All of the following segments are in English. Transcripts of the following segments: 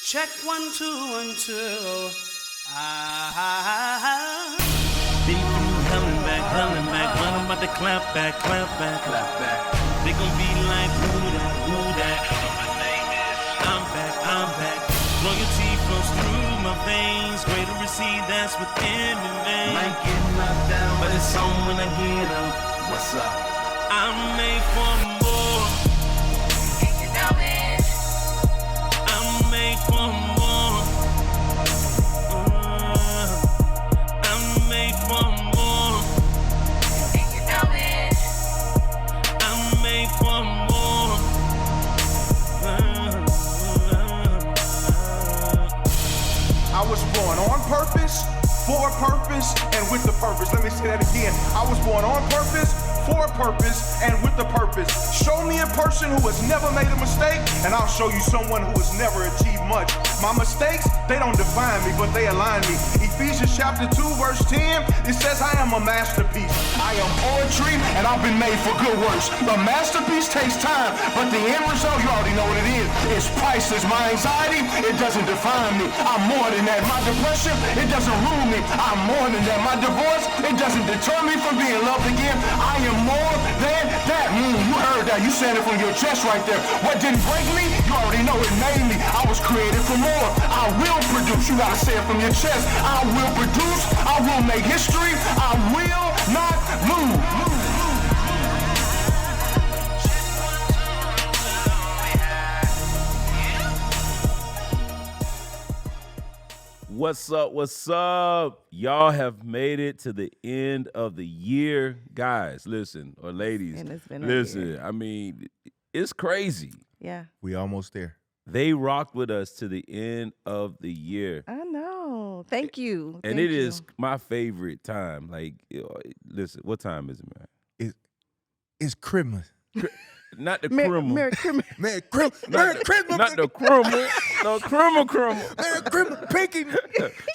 Check 1 2 1 2. Been through hell and back, but I'm about to clap back. They gon' be like, who that? I'm back. Loyalty flows through my veins. Greater receive that's within me, man. Might get knocked down, But it's on when I get up. what's up? I'm made for more. You know it. I'm made for more. I'm made for more. You know it. I'm made for more. I was born on purpose, for a purpose, and with the purpose. Let me say that again. I was born on purpose, for a purpose, and with the purpose. Show me a person who has never made a mistake, and I'll show you someone who has never achieved much. My mistakes, they don't define me, but they align me. Ephesians chapter 2, verse 10, it says, I am a masterpiece. I am poetry, and I've been made for good works. The masterpiece takes time, but the end result, you already know what it is. It's priceless. My anxiety, it doesn't define me. I'm more than that. My depression, it doesn't rule me. I'm more than that. My divorce, it doesn't deter me from being loved again. I am more than that. You heard that. You said it from your chest right there. What didn't break me, you already know it made me. I was created for more. I will produce. You gotta say it from your chest. I will produce. I will make history. I will not lose. What's up? Y'all have made it to the end of the year. Guys, listen, or ladies, And it's been a listen. year. I mean, it's crazy. Yeah, We almost there. They rocked with us to the end of the year. I know. Thank you. And Thank it you. is my favorite time. Like, listen, what time is it, man? It's Christmas. Not the Merry criminal. Christmas. Merry Christmas. Merry Christmas. Not the criminal. No criminal. Merry Christmas. Pinky.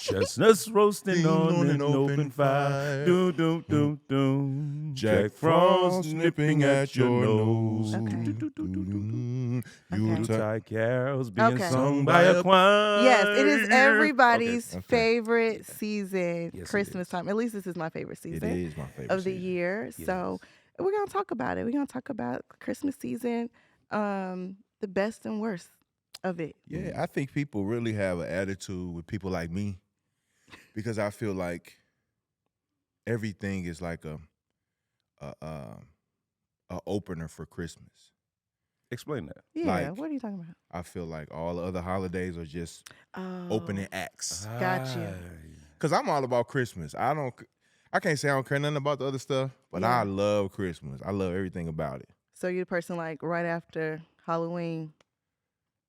Chestnuts roasting on on an an open open fire. fire. Doom, doom, doom, doom. Jack Frost nipping at your nose. Okay. Yuletide carols being Okay. sung by a choir. Yes, it is everybody's Okay. favorite season, Yes, it Christmas is. time. At least this is my favorite It season is my favorite of the season. year. So we're going to talk about it. We're going to talk about Christmas season, the best and worst of it. Yeah, I think people really have an attitude with people like me because I feel like everything is like a opener for Christmas. Explain that. Yeah, Like- what are you talking about? I feel like all the other holidays are just Oh, opening acts. Got you. Cause I'm all about Christmas. I can't say I don't care nothing about the other stuff, but Yeah. I love Christmas. I love everything about it. So you're the person like right after Halloween,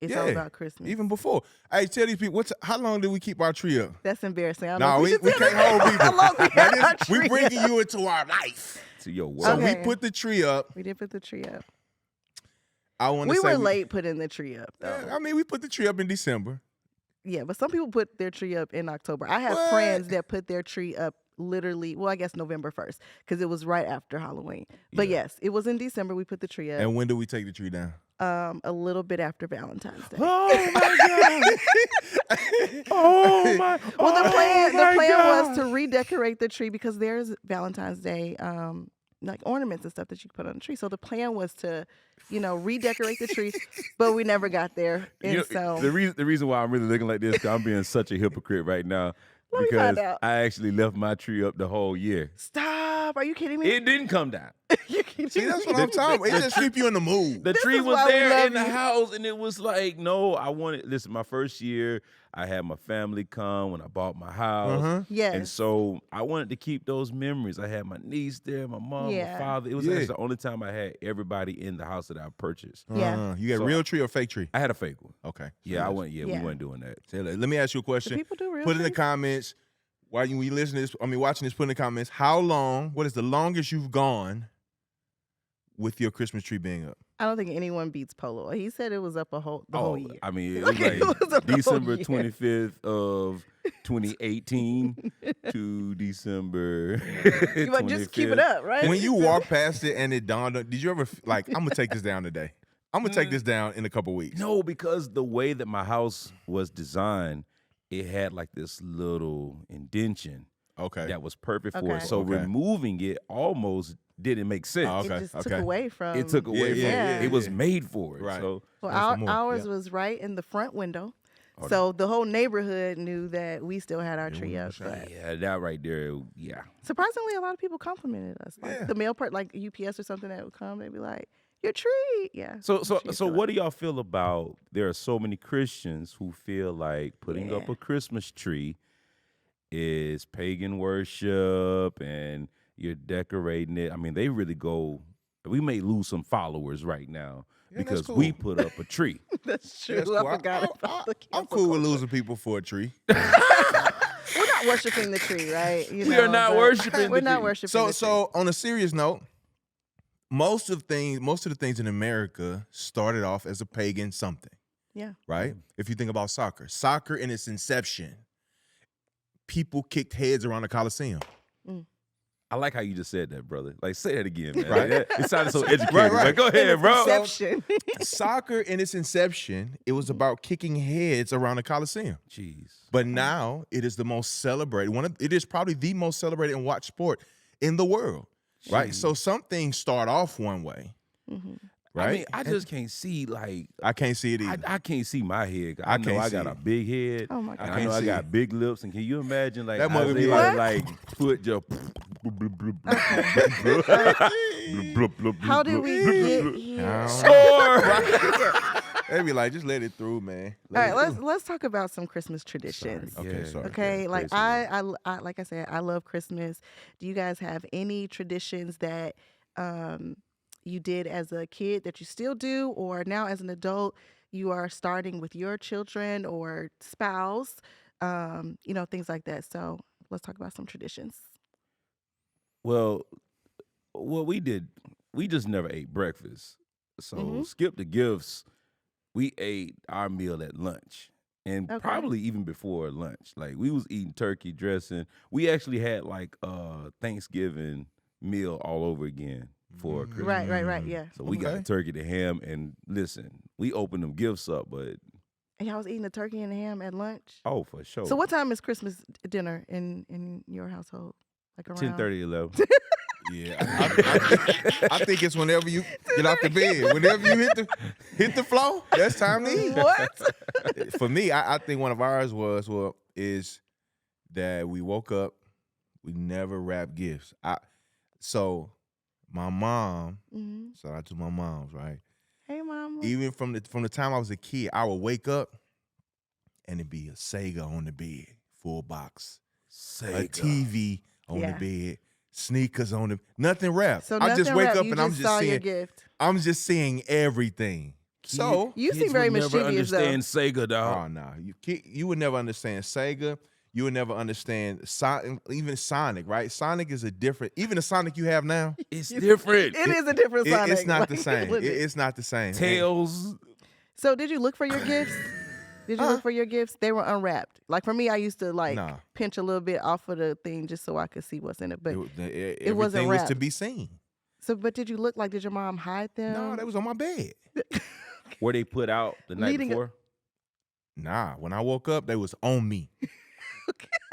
it's all Yeah, about Christmas. Even before, hey, tell these people how long did we keep our tree up? That's embarrassing. I don't No, know if we should tell can't them. hold people. How long we Now had our this- we tree bringing up. you into our life. To your world. So Okay. we put the tree up. We did put the tree up. I want to We say were late putting the tree up, though. Yeah, I mean, we put the tree up in December. Yeah, but some people put their tree up in October. I have What? friends that put their tree up literally, well, I guess November 1st, because it was right after Halloween. But Yeah. yes, it was in December we put the tree up, And when do we take the tree down? a little bit after Valentine's Day. Oh my God. Oh my. Well, the plan my was God. to redecorate the tree because there's Valentine's Day like ornaments and stuff that you can put on the tree. So the plan was to, redecorate the tree, but we never got there. And You know, so the reason why I'm really looking like this, because I'm being such a hypocrite right now. Let me because find out. I actually left my tree up the whole year. Stop! Are you kidding me? It didn't come down. You kidding See, that's me? what I'm talking about. It just keep you in the mood. The tree is was why we there love in the you. house, and it was like, no, I wanted. Listen, my first year, I had my family come when I bought my house. Uh-huh. Yes. And so I wanted to keep those memories. I had my niece there, my mom, Yeah. my father. It was Yeah. actually the only time I had everybody in the house that I purchased. Yeah. You got So- a real tree or fake tree? I had a fake one. Okay. Yeah, I went. Yeah, Yeah. we weren't doing that. So let me ask you a Do question. people do real Put in the trees? comments while you listen to this. Watching this. Put in the comments what is the longest you've gone with your Christmas tree being up? I don't think anyone beats Polo. He said it was up the whole year. I mean, it Like, was it was a like whole December year. 25th of 2018 to December. You might just keep it 25th. up, right? When you walk past it and it dawned on, did you ever like, I'm gonna take this down today? I'm gonna take this down in a couple weeks. No, because the way that my house was designed, it had like this little indention Okay. that was perfect for Okay. it. So Okay. removing it almost didn't make sense. Oh, okay. It just took okay. away from. It took away from yeah, it. It was made for it. Right. So Well, That's more, ours yeah. was right in the front window, Oh, so the whole neighborhood knew that we still had our tree up. But yeah, that right there, yeah. surprisingly, a lot of people complimented us. Like Yeah. the mail part, like UPS or something that would come, they'd be like, "Your tree, yeah." So the so tree's so still what up. do y'all feel about there are so many Christians who feel like putting up Yeah. a Christmas tree is pagan worship and you're decorating it. I mean, they really go we may lose some followers right now Yeah, that's because cool. we put up a tree. That's true. That's I cool. forgot about the I'm cancel cool with culture. losing people for a tree. We're not worshiping the tree, right? You We are know, not but worshiping We're the not tree. worshiping. So the so on a serious note, most of the things in America started off as a pagan something, tree. Yeah. right? If you think about soccer in its inception, people kicked heads around the Coliseum. I like how you just said that, brother. Like say that again, man. Right. It sounded so educated. Right. Like, go ahead, bro. Inception. Soccer in its inception, it was about kicking heads around the Coliseum. Jeez. But now it is the most celebrated it is probably the most celebrated and watched sport in the world. Right? So some things start off one way. Right? I mean, I just can't see like I can't see it either. I can't see my head. I I know can't I see got it. a big head. Oh my and God. I can't know I see got it. big lips. And can you imagine like That mother be Isaiah, like- like foot just How did we get here? Score. They be like, just let it through, man. All right, let's talk about some Christmas traditions. Okay, Yeah. sorry. Okay, Yeah, like praise the Lord. I like I said, I love Christmas. Do you guys have any traditions that you did as a kid that you still do, or now as an adult you are starting with your children or spouse? Things like that. So let's talk about some traditions. Well, what we did, we just never ate breakfast. So Mhm. skip the gifts. We ate our meal at lunch. And Okay. probably even before lunch. Like we was eating turkey dressing. We actually had like Thanksgiving meal all over again for Christmas. Right. Yeah. So we got Okay. the turkey, the ham, and listen, we opened them gifts up, but And y'all was eating the turkey and the ham at lunch. oh, for sure. So what time is Christmas dinner in your household? Like around 10:30, 11. Yeah. I think it's whenever you get out the bed. Whenever you hit the floor, that's time to eat. What? For me, I think one of ours is that we woke up, we never wrapped gifts. So my mom, hmm shout out to my moms, right? Hey, mama. Even from the time I was a kid, I would wake up and it'd be a Sega on the bed, full box, a TV on Yeah. the bed, sneakers on the nothing wrapped. So I just nothing wake wrapped, up you and I'm just just saw your seeing gift. I'm just seeing everything. So You Kids seem very would never mischievous, though. understand Sega, dog. oh no, you would never understand Sega. You would never understand even Sonic, right? Sonic is a different. Even the Sonic you have now, It's different. It is a different Sonic. it's not the like, same. legit. It's not the same. Tails. So did you look for your gifts? Did you look for your gifts? They were unwrapped. Like for me, I used to like Nah. pinch a little bit off of the thing just so I could see what's in it. But Everything wasn't was to wrapped. be seen. but did you look like? Did your mom hide them? No, that was on my bed. Were they put out the night Leading before? Nah, when I woke up, they was on me.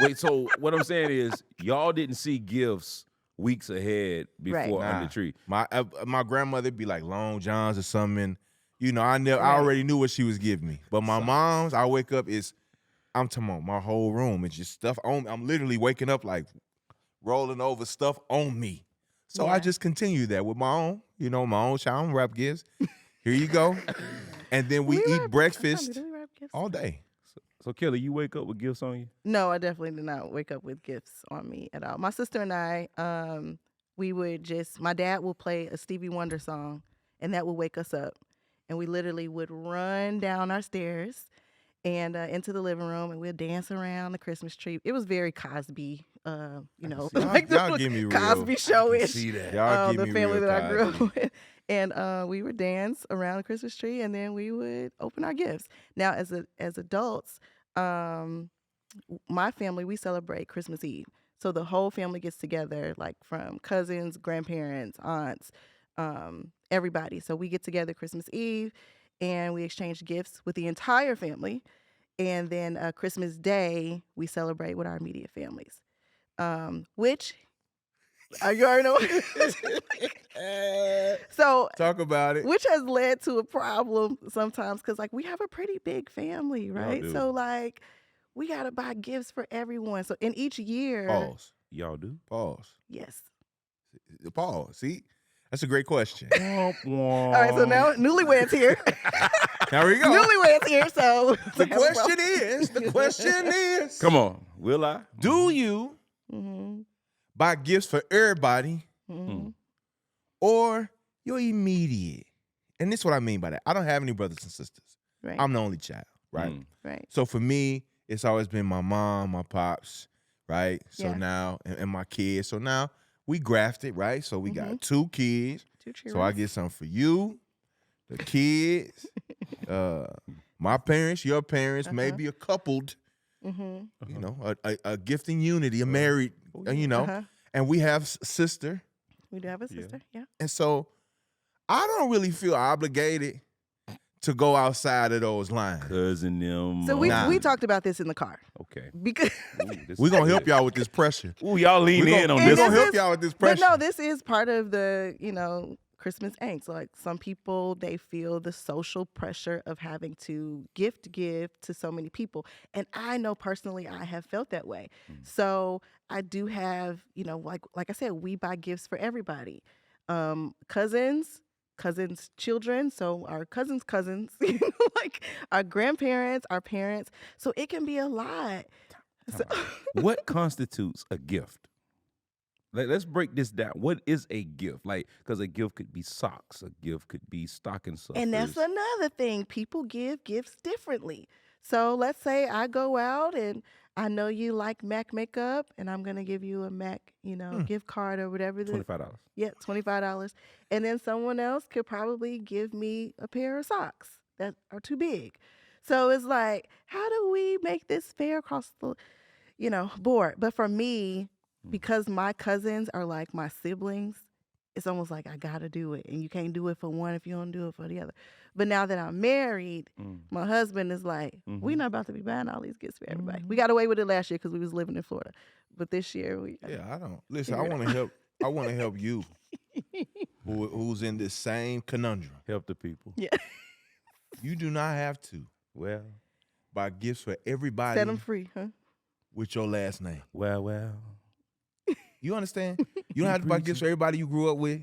Wait, so what I'm saying is y'all didn't see gifts weeks ahead before Nah. under the tree. My grandmother be like Long Johns or something. You know, I Right. already knew what she was giving me. But my mom's, I wake up I'm talking about my whole room. It's just stuff on me. I'm literally waking up like rolling over stuff on me. So I Yeah. just continue that with my own child wrap gifts. Here you go. And then we eat wrap- breakfast Did we wrap gifts? all day. So Kelly, you wake up with gifts on you? No, I definitely did not wake up with gifts on me at all. My sister and I, we would my dad would play a Stevie Wonder song, and that would wake us up. And we literally would run down our stairs and into the living room, and we'd dance around the Christmas tree. It was very Cosby, Y'all- like y'all the give me real. Cosby show-ish. See that. Y'all give The me family real that I grew Cosby. up with. And we would dance around the Christmas tree, and then we would open our gifts. Now, as adults, my family, we celebrate Christmas Eve. So the whole family gets together, like from cousins, grandparents, aunts, everybody. So we get together Christmas Eve and we exchange gifts with the entire family. And then Christmas Day, we celebrate with our immediate families. Which you already know. So Talk about it. which has led to a problem sometimes because like we have a pretty big family, right? do. So like we gotta buy gifts for everyone. So in each year, Pause. Y'all do? Pause. yes. Pause. See, that's a great question. All right, so now newlyweds here. There we go. Newlyweds here. So The question is, Come on. Will I? do you Mm-hmm. buy gifts for everybody Mm-hmm. or your immediate? And this is what I mean by that. I don't have any brothers and sisters. Right. I'm the only child, right? Mm. right. So for me, it's always been my mom, my pops, right? So Yeah. now, and my kids. So now we grafted, right? So we got 2 kids. Two cheers. So I get something for you, the kids, my parents, your parents, maybe a coupled, Mm-hmm. you know, a gift in unity, a married, you know, Uh-huh. and we have sister. We do have a sister. Yeah. And so I don't really feel obligated to go outside of those lines. Cousin them. So we Nah. we talked about this in the car Okay. because We're going to help y'all with this pressure. Ooh, y'all lean We in on We're And this. going this to help is- y'all with this but pressure. no, this is part of the Christmas angst. Like some people, they feel the social pressure of having to give to so many people, and I know personally I have felt that way. So I do have like I said, we buy gifts for everybody, cousins children, so our cousins like our grandparents, our parents, so it can be a lot. So, What constitutes a gift? Let's break this down. What is a gift? Like, because a gift could be socks, a gift could be stocking stuffers. and that's another thing. People give gifts differently. So let's say I go out and I know you like MAC makeup, and I'm gonna give you a MAC, gift card or whatever. $25. Yeah, $25. And then someone else could probably give me a pair of socks that are too big. So it's like, how do we make this fair across the, board? But for me, because my cousins are like my siblings, it's almost like I gotta do it. And you can't do it for one if you don't do it for the other. But now that I'm married, my husband is like, we're not about to be buying all these gifts for everybody. We got away with it last year because we was living in Florida. But this year, Yeah, I don't. Listen, I Figure it want to help. I want to help you, who's in this same conundrum. Help the people. yeah, You do not have to Well, buy gifts for everybody set them free, huh? with your last name. well. You understand? You don't have to buy gifts for everybody you grew up with.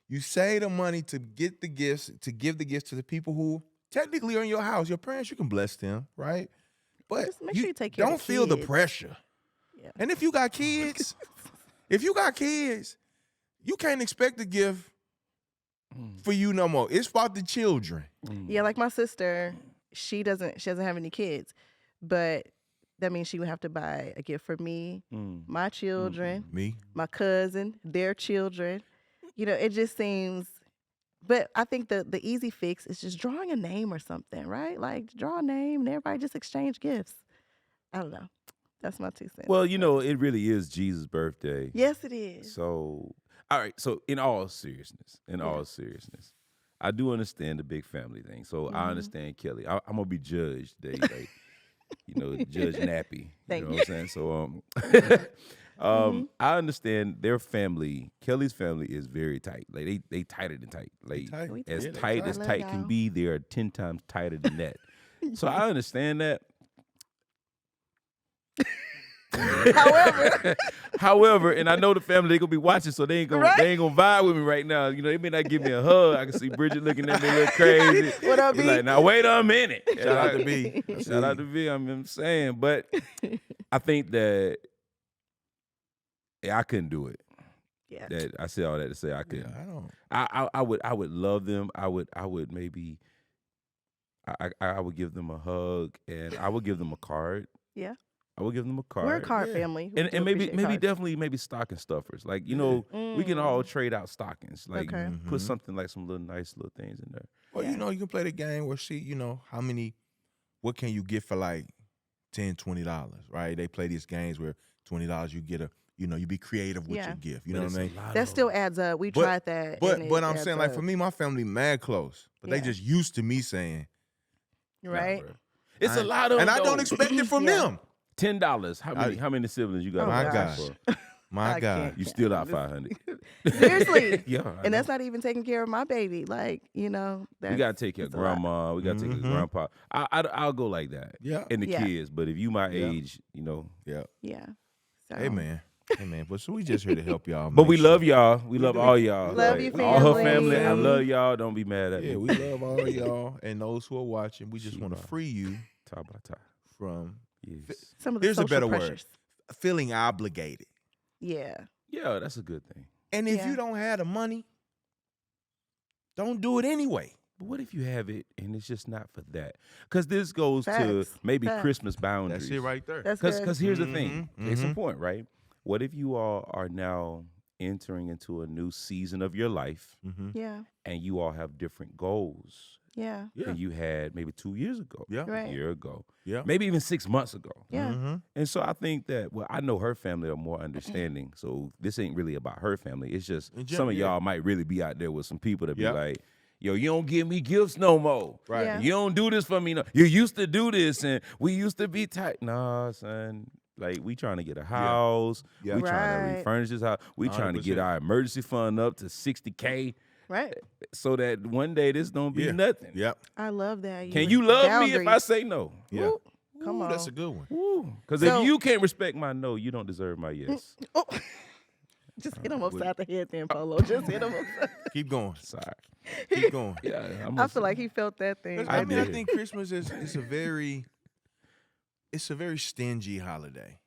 You save the money to get the gifts, to give the gifts to the people who technically are in your house. Your parents, you can bless them, right? But Just make sure you take care of don't the feel the kids. pressure. Yeah. And if you got kids, you can't expect a gift for you no more. It's about the children. Yeah, like my sister, she doesn't have any kids, but that means she would have to buy a gift for me, my children, Me? my cousin, their children. It just seems. But I think the easy fix is just drawing a name or something, right? Like draw a name and everybody just exchange gifts. I don't know. That's my 2 cents. Well, it really is Jesus' birthday. Yes, it is. So, all right. So, in all seriousness, I do understand the big family thing. So, I understand Kelly. I'm gonna be judged today, like, Judge Nappy. Thank you know you. what I'm saying? So, I understand their family. Kelly's family is very tight. Like they tighter than tight. Like tight. We as tight. tight I as love tight can y'all. be. They are 10 times tighter than that. So I understand that. However, and I know the family, they gonna be watching, so they ain't gonna vibe with me right now. They may not give me a hug. I can see Bridget looking at me a little crazy. What up, She's B? like, now wait a minute. Shout out to B. Shout out to V. I'm saying, but I think that I couldn't do it. Yeah. That I said all that to say I couldn't. I don't. I would love them. I would maybe I would give them a hug and I would give them a card. Yeah. I would give them a card. We're a card family. We And do maybe appreciate cards. definitely stocking stuffers. Like, we can all trade out stockings. Like Okay. put something like some little nice little things in there. Well, you can play the game where what can you get for like $10, $20, right? They play these games where $20 you get you be creative with your gift. You know what I mean? That still adds up. We tried that. But and it but I'm adds saying, like, up. for me, my family mad close, but they Yeah. just used to me saying, right? Bro. It's a lot of and them, I don't though. expect it from Yeah. them. $10. How many siblings you got? Oh, on My that gosh. for? My I God. can't. You still out 500. Seriously. Yeah, I And that's know. not even taking care of my baby. Like, We that's, gotta take care of it's a lot. grandma. We gotta take care of grandpa. I'll go like that. Yeah. And the Yeah. kids. But if you my Yeah. age, Yeah. Yeah. So, Hey, man. But so we just here to help y'all. but make we sure- love y'all. We love all y'all. Love you, All her family. family. I love y'all. Don't be mad at me. Yeah, we love all y'all and those who are watching. We just want to free you Top by top. from Yes. Some of the Here's a social better word. pressures. feeling obligated. Yeah. Yeah, that's a good thing. And if Yeah. you don't have the money, don't do it anyway. But what if you have it and it's just not for that? Because this goes to Facts. maybe Facts. Christmas boundaries. That's it right there. That's good. Because here's the thing. Mhm, Case in mhm. point, right? What if you all are now entering into a new season of your life Mm-hmm. Yeah. and you all have different goals Yeah. Yeah. than you had maybe 2 years ago, Yeah. Right. a year ago, Yeah. maybe even 6 months ago. Yeah. Mm-hmm. And so I think that, well, I know her family are more understanding. So this ain't really about her family. It's just In some general, of yeah. y'all might really be out there with some people that be Yep. like, yo, you don't give me gifts no more. Right. Yeah. You don't do this for me. No. You used to do this and we used to be tight. Nah, son. Like, we trying to get a house. Yeah. We trying Right. to refurnish this house. We trying to get 100%. our emergency fund up to $60K Right. so that one day this don't be Yeah. nothing. Yep. I love that. Can you love me if I Boundaries. say no? Yeah. Ooh, come Ooh, on. That's a good one. Because So- if you can't respect my no, you don't deserve my yes. Oh. Just hit him upside the head then, Polo. Just hit him upside. Keep going. Sorry. Keep going. Yeah, I feel like he felt that thing. I I mean, I did. think Christmas is a very stingy holiday,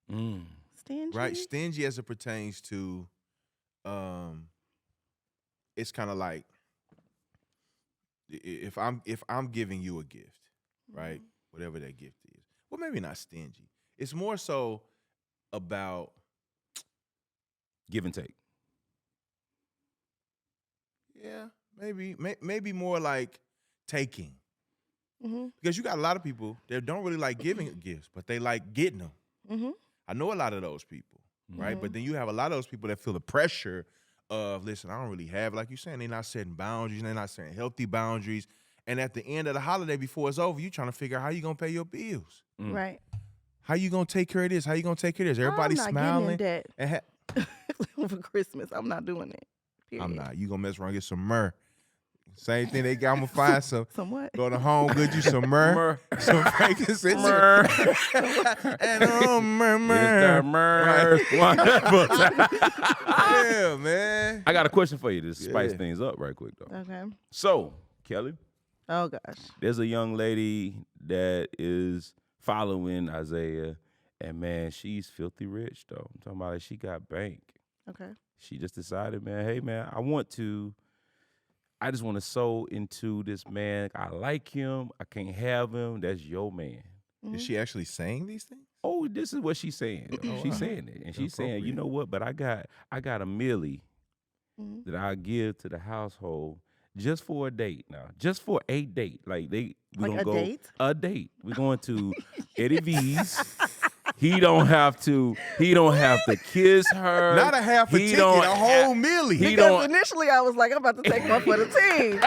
Stingy. right? Stingy as it pertains to, it's kind of like if I'm giving you a gift, right? Whatever that gift is. Well, maybe not stingy. It's more so about give and take. yeah, maybe more like taking. Mm-hmm. Because you got a lot of people that don't really like giving gifts, but they like getting them. Mm-hmm. I know a lot of those people, right? Mhm. But then you have a lot of those people that feel the pressure of, listen, I don't really have, like you're saying, they're not setting boundaries, they're not setting healthy boundaries. And at the end of the holiday, before it's over, you're trying to figure out how you going to pay your bills. Mm. Right. How you going to take care of this? How you going to take care of this? Everybody I'm not smiling. getting in And debt for Christmas. I'm not doing it. Period. I'm not. You going to mess around and get some myrrh. Same thing they got. I'm going to find some. Somewhat. Go to Home Goods, you some myrrh. Some frankincense. Myrrh. And myrrh. Mr. Murr. Wonderful. Yeah, man. I got a question for you to spice Yeah. things up right quick, though. Okay. So, Kelly, Oh gosh. there's a young lady that is following Isaiah, and man, she's filthy rich, though. I'm talking about like she got bank. Okay. She just decided, man, hey, man, I just want to sow into this man. I like him. I can't have him. That's your man. Is she actually saying these things? Oh, this is what she's saying. She's saying it. And she's saying, you know what? But I got a milli Mhm. that I give to the household just for a date now. Just for a date. Like we Like gonna a go date? a date. We're going to Eddie V's. He don't have to kiss her. Not a half a He ticket, don't a ha- whole milli. He Because don't initially I was like, I'm about to take one for the team.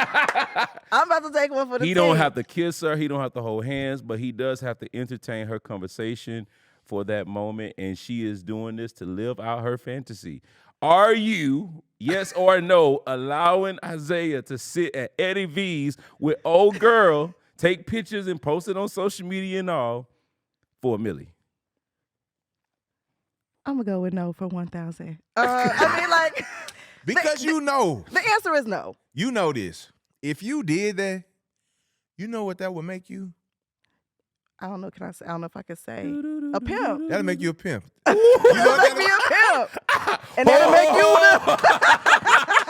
I'm about to take one for the He team. don't have to kiss her. He don't have to hold hands, but he does have to entertain her conversation for that moment. And she is doing this to live out her fantasy. Are you, yes or no, allowing Isaiah to sit at Eddie V's with old girl, take pictures and post it on social media and all for a milli? I'm gonna go with no for 1,000. I mean, like, Because you know the answer is no. this. If you did that, you know what that would make you? I don't know. I don't know if I could say a pimp. That'll make you a pimp. That'll make me a pimp, and that'll make you one.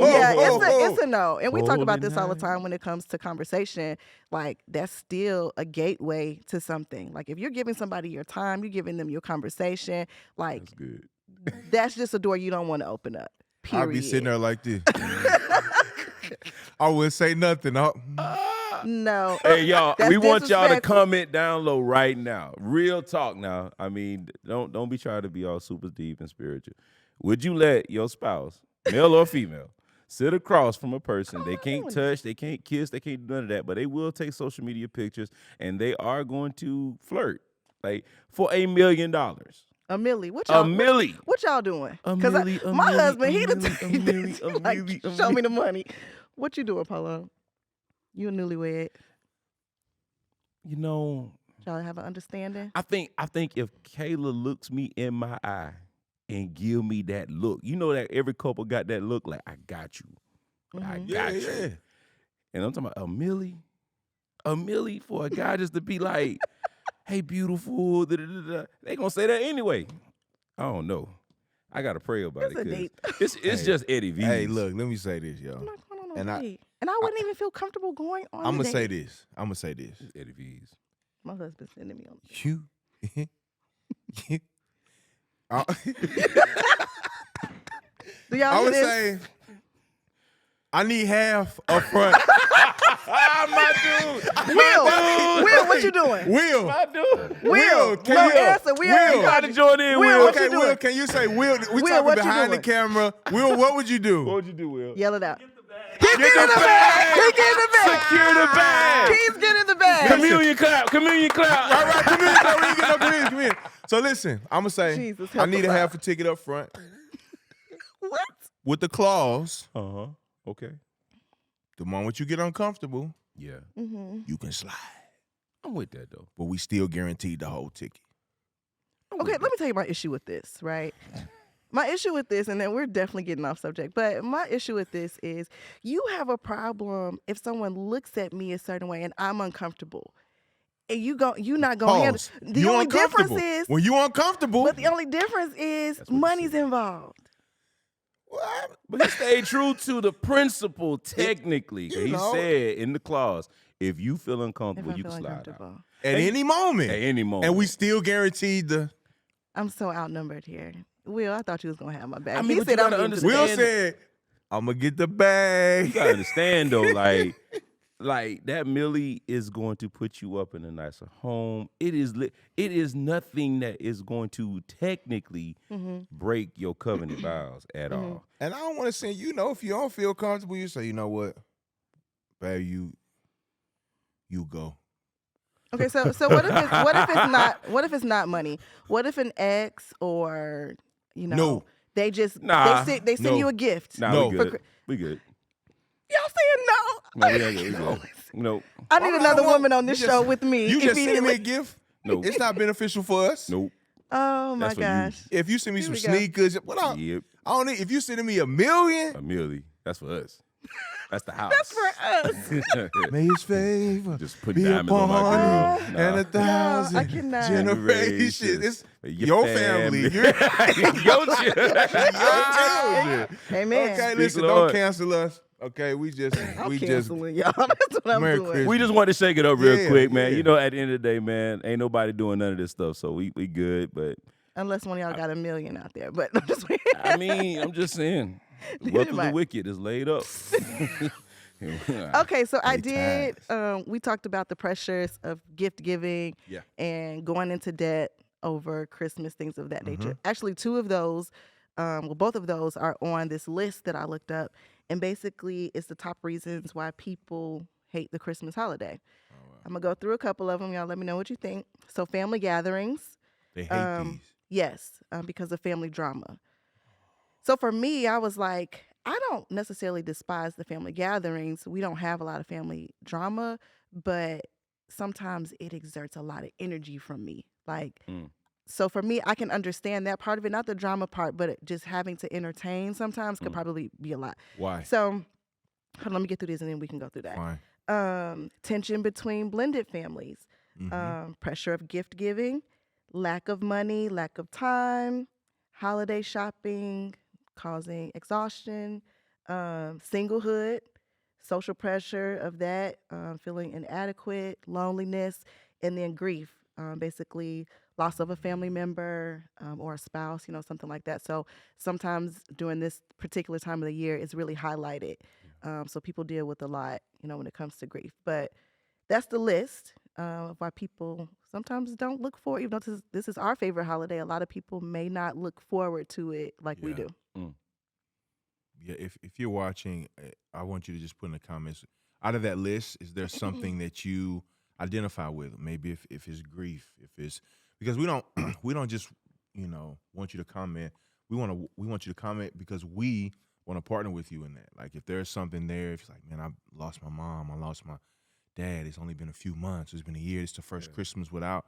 Yeah, it's a no. And we talk about this all the time when it comes to conversation. Like, that's still a gateway to something. Like, if you're giving somebody your time, you're giving them your conversation, like, That's good. that's just a door you don't want to open up. Period. I'd be sitting there like this. I wouldn't say nothing. No. Hey y'all, That's we want y'all to disrespectful. comment down low right now. Real talk now. I mean, don't be trying to be all super deep and spiritual. Would you let your spouse, male or female, sit across from a person they can't touch, they can't kiss, they can't do none of that, but they will take social media pictures and they are going to flirt, like for $1 million? A milli. What A y'all? milli. What y'all doing? A Because milli, a my milli, husband, a he the milli, a milli, a like, milli, a show me milli. the money. What you doing, Polo? You a newlywed? You know, Y'all have an understanding? I think if Kayla looks me in my eye and give me that look, you know that every couple got that look like I got you. I got you. Yeah. And I'm talking about a milli for a guy just to be like, hey, beautiful. Da, da, da, da. They gonna say that anyway. I don't know. I gotta pray about It's a it. date. 'Cause it's Hey. just Eddie V's. Hey, look, let me say this, y'all. I'm not going on And a I- date. And I wouldn't even feel comfortable going on I'm a gonna say date. this. I'm gonna say this. It's Eddie V's. My husband's sending me on. You. I Do y'all hear would this? say I need half up front. My dude. Will, what you doing? Will, My dude. Will, can no you- answer. Will, Will. Gotta join in, Will, Will. what you okay, doing? Will, can you say Will? We Will, talking what you behind the doing? camera. Will, what would you do? What would you do, Will? Yell it out. Get the bag. He getting the bag. Secure the bag. He's getting the bag. Communion clap. Communion clap. All right, come in. Come in. Come in. So listen, I'm gonna say Jesus, I help need us a out. half a ticket up front What? with the clause. Uh-huh. Okay. The moment you get uncomfortable, Yeah. Mm-hmm. you can slide. I'm with that though. But we still guaranteed the whole ticket. Okay, let me tell you my issue with this, right? My issue with this, and then we're definitely getting off subject, but my issue with this is you have a problem if someone looks at me a certain way and I'm uncomfortable. And you're not gonna handle Pause. the You only difference uncomfortable. is When you uncomfortable, but the only difference is That's what you money's said. involved. what? But he stayed true to the principle technically. you He know. said in the clause, if you feel If uncomfortable, I you feel can slide out. uncomfortable. At any moment. At any moment. And we still guaranteed the. I'm so outnumbered here. Will, I thought you was gonna have my back. I mean, He but you said I'm gotta getting to the Will understand- bag. said, I'm going to get the bag. You gotta understand though, like that milli is going to put you up in a nicer home. It is nothing that is going to technically break your covenant vows at all. And I don't want to say, if you don't feel comfortable, you say, you know what, babe, you go. Okay, so what if it's not money? What if an ex or No. they just Nah. they send No. you a gift? Nah, No. we For good. We good. Y'all saying no? No, we ain't good. We good. No. I need Why would another I want- woman on this you show just- with me. You just send me a immediately. gift. No. It's not beneficial for us. Nope. Oh my That's for you. gosh. If you send me Here some we go. sneakers, what I Yep. don't need. If you sending me $1 million, A milli. That's for us. That's the house. That's for us. may His favor Just put be diamonds on my upon girl. you Nah. and 1,000 I cannot. generations. It's Your your family. family. Your Your children. children. Amen. Okay, Speak, listen, Lord. don't cancel us. Okay, we just I'm canceling y'all. That's what I'm Merry doing. Christmas. We just want to shake it up real Yeah, quick, man. yeah. You know, at the end of the day, man, ain't nobody doing none of this stuff, so we good. But Unless one of y'all got $1 million out there, but I'm just I mean, I'm just saying, wealth of the Right. wicked is laid up. Okay, so I Many did. We talked about the pressures of gift giving Yeah. and going into debt over Christmas, things of that Mm-hmm. nature. Actually, two of those, both of those are on this list that I looked up, and basically, it's the top reasons why people hate the Christmas holiday. I'm gonna go through a couple of them. Y'all, let me know what you think. So, family gatherings. They hate these. Yes, because of family drama. So for me, I was like, I don't necessarily despise the family gatherings. We don't have a lot of family drama, but sometimes it exerts a lot of energy from me. Like, so for me, I can understand that part of it, not the drama part, but just having to entertain sometimes could probably be a lot. Why? So, hold on, let me get through this and then we can go through that. Fine. Tension between blended families, pressure of gift giving, lack of money, lack of time, holiday shopping causing exhaustion, singlehood, social pressure of that, feeling inadequate, loneliness, and then grief, basically loss of a family member or a spouse, something like that. So sometimes during this particular time of the year, it's really highlighted. So people deal with a lot, when it comes to grief. But that's the list of why people sometimes don't look for, even though this is our favorite holiday, a lot of people may not look forward to it like we Yeah. do. Yeah, if you're watching, I want you to just put in the comments. Out of that list, is there something that you identify with? Maybe if it's grief, if it's because we don't we don't just want you to comment. We want you to comment because we want to partner with you in that. Like if there's something there, if it's like, man, I lost my mom, I lost my dad. It's only been a few months. It's been a year. It's the first Christmas without.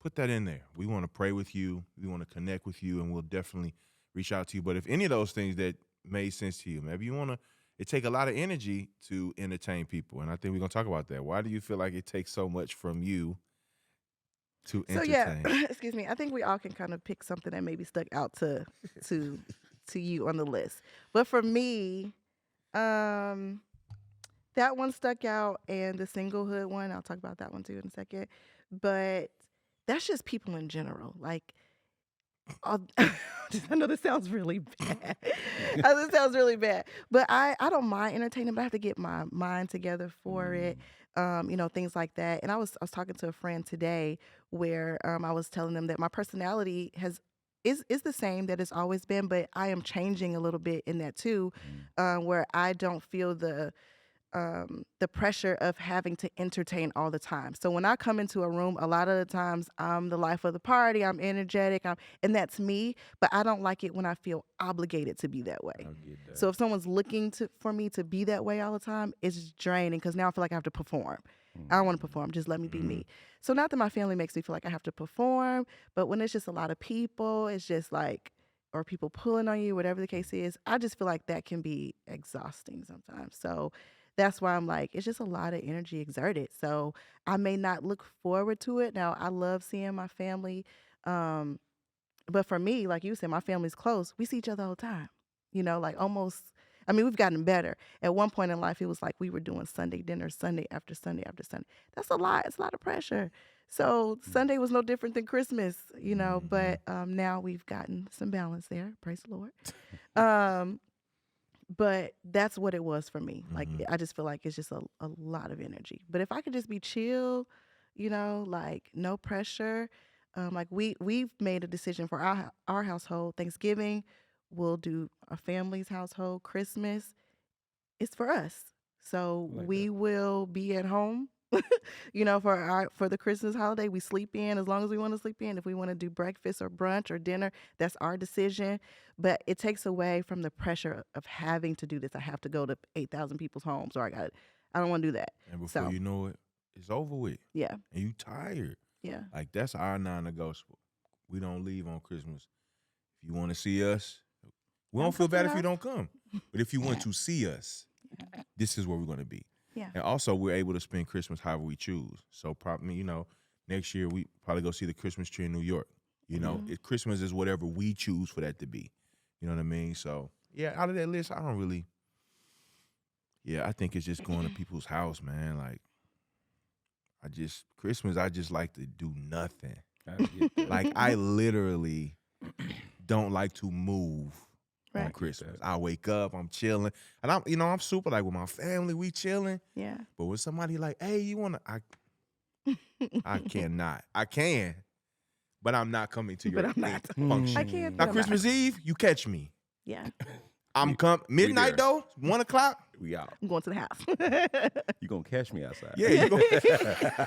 Put that in there. We want to pray with you. We want to connect with you, and we'll definitely reach out to you. But if any of those things that made sense to you, maybe you want to, it take a lot of energy to entertain people. And I think we're going to talk about that. Why do you feel like it takes so much from you to So entertain? yeah, excuse me. I think we all can kind of pick something that maybe stuck out to you on the list. But for me, that one stuck out, and the singlehood one, I'll talk about that one too in a second. But that's just people in general. Like, I know this sounds really bad. This sounds really bad. But I don't mind entertaining, but I have to get my mind together for it. Things like that. And I was talking to a friend today where I was telling them that my personality is the same that it's always been, but I am changing a little bit in that too, where I don't feel the pressure of having to entertain all the time. So when I come into a room, a lot of the times I'm the life of the party. I'm energetic, and that's me. But I don't like it when I feel obligated to be that way. I get that. So if someone's looking for me to be that way all the time, it's draining because now I feel like I have to perform. I don't want to perform. Just let me be me. So not that my family makes me feel like I have to perform, but when it's just a lot of people, it's just like, or people pulling on you, whatever the case is, I just feel like that can be exhausting sometimes. So that's why I'm like, it's just a lot of energy exerted. So I may not look forward to it. Now, I love seeing my family. But for me, like you said, my family's close. We see each other all the time. Like almost, I mean, we've gotten better. At one point in life, it was like we were doing Sunday dinner, Sunday after Sunday after Sunday. That's a lot. It's a lot of pressure. So Sunday was no different than Christmas, but now we've gotten some balance there. Praise the Lord. But that's what it was for me. Like, I just feel like it's just a lot of energy. But if I could just be chill, like no pressure, like we've made a decision for our household. Thanksgiving, we'll do a family's household. Christmas, it's for us. So we will be at home. For the Christmas holiday, we sleep in as long as we want to sleep in. If we want to do breakfast or brunch or dinner, that's our decision. But it takes away from the pressure of having to do this. I have to go to 8,000 people's homes, or I don't want to do that. And before you know it, it's over with. Yeah. And you tired. Yeah. Like that's our non-negotiable. We don't leave on Christmas. If you want to see us, we don't feel bad if you don't come. But if you want to see us, this is where we're going to be. Yeah. And also, we're able to spend Christmas however we choose. So probably, next year we probably go see the Christmas tree in New York. Christmas is whatever we choose for that to be. You know what I mean? So yeah, out of that list, I don't really. Yeah, I think it's just going to people's house, man. Like, Christmas, I just like to do nothing. Like, I literally don't like to move on Christmas. I wake up, I'm chilling. And I'm super like with my family, we chilling. Yeah. But when somebody like, hey, you wanna I cannot. I can, but I'm not coming to your But I'm not. function. I can't. Now Christmas Eve, you catch me. Yeah. I'm midnight there. though, 1:00. We out. I'm going to the house. You gonna catch me outside? Yeah, you go.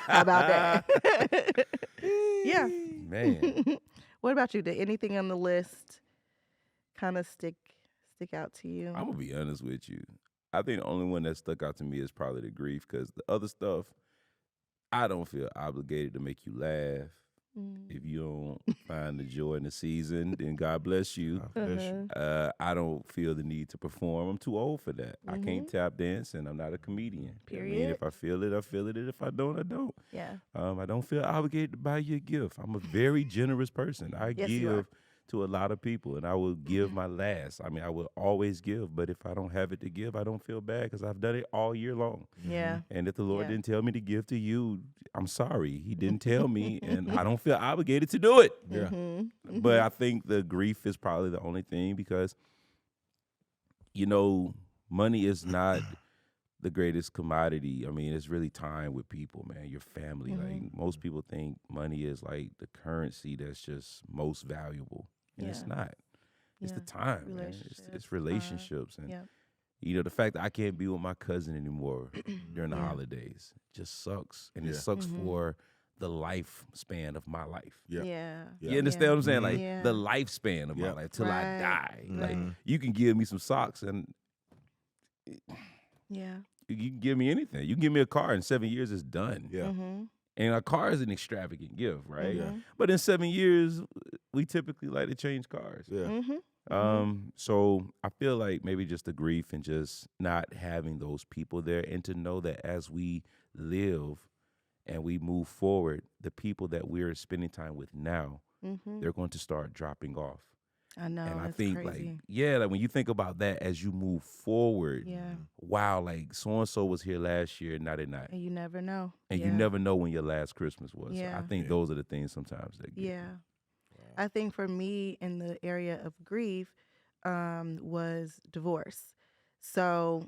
How about that? Yeah. Man. What about you? Did anything on the list kind of stick out to you? I'm gonna be honest with you. I think the only one that stuck out to me is probably the grief, because the other stuff, I don't feel obligated to make you laugh. If you don't find the joy in the season, then God bless you. I don't feel the need to perform. I'm too old for that. I can't tap dance, and I'm not a comedian. Period. I mean, if I feel it, I feel it. And if I don't, I don't. Yeah. I don't feel obligated to buy you a gift. I'm a very generous person. I Yes, you are. give to a lot of people, and I will give my last. I mean, I will always give, but if I don't have it to give, I don't feel bad because I've done it all year long. Yeah. And if the Lord Yeah. didn't tell me to give to you, I'm sorry. He didn't tell me, and I don't feel obligated to do it. Yeah. But I think the grief is probably the only thing because, money is not the greatest commodity. I mean, it's really time with people, man. Your family. Like most people think money is like the currency that's just most valuable, and it's Yeah. not. It's the Yeah. time, man. It's relationships, and Yep. you know the fact that I can't be with my cousin anymore during the Yeah. holidays just sucks, and it Yeah. sucks for the lifespan of my life. Yeah. Yeah. Yeah. You understand what I'm saying? Like Yeah. the lifespan of my Yeah. life till I Right. die. Like Mhm. you can give me some socks and Yeah. you can give me anything. You can give me a car in 7 years, it's done. Yeah. Mm-hmm. And a car is an extravagant gift, right? Yeah. But in 7 years, we typically like to change cars. Yeah. Mm-hmm. So I feel like maybe just the grief and just not having those people there, and to know that as we live and we move forward, the people that we're spending time with now, Mm-hmm. they're going to start dropping off. I know. And I it's think crazy. like when you think about that as you move forward, Yeah. wow, like so and so was here last year, now they're not. And you never know. And you never know when your last Christmas was. So I Yeah. think those are the things sometimes that get Yeah. I think for me in the area of grief was divorce. So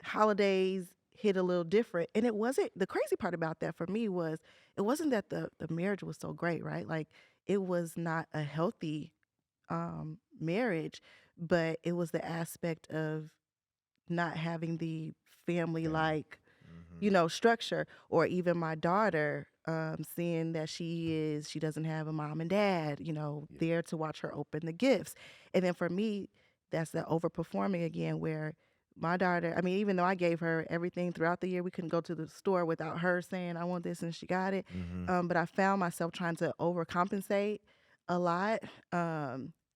holidays hit a little different. And it wasn't, the crazy part about that for me was it wasn't that the marriage was so great, right? Like it was not a healthy marriage, but it was the aspect of not having the family like structure, or even my daughter seeing that she doesn't have a mom and dad there to watch her open the gifts. And then for me, that's the overperforming again, where my daughter, I mean, even though I gave her everything throughout the year, we couldn't go to the store without her saying I want this, and she got it. But I found myself trying to overcompensate a lot,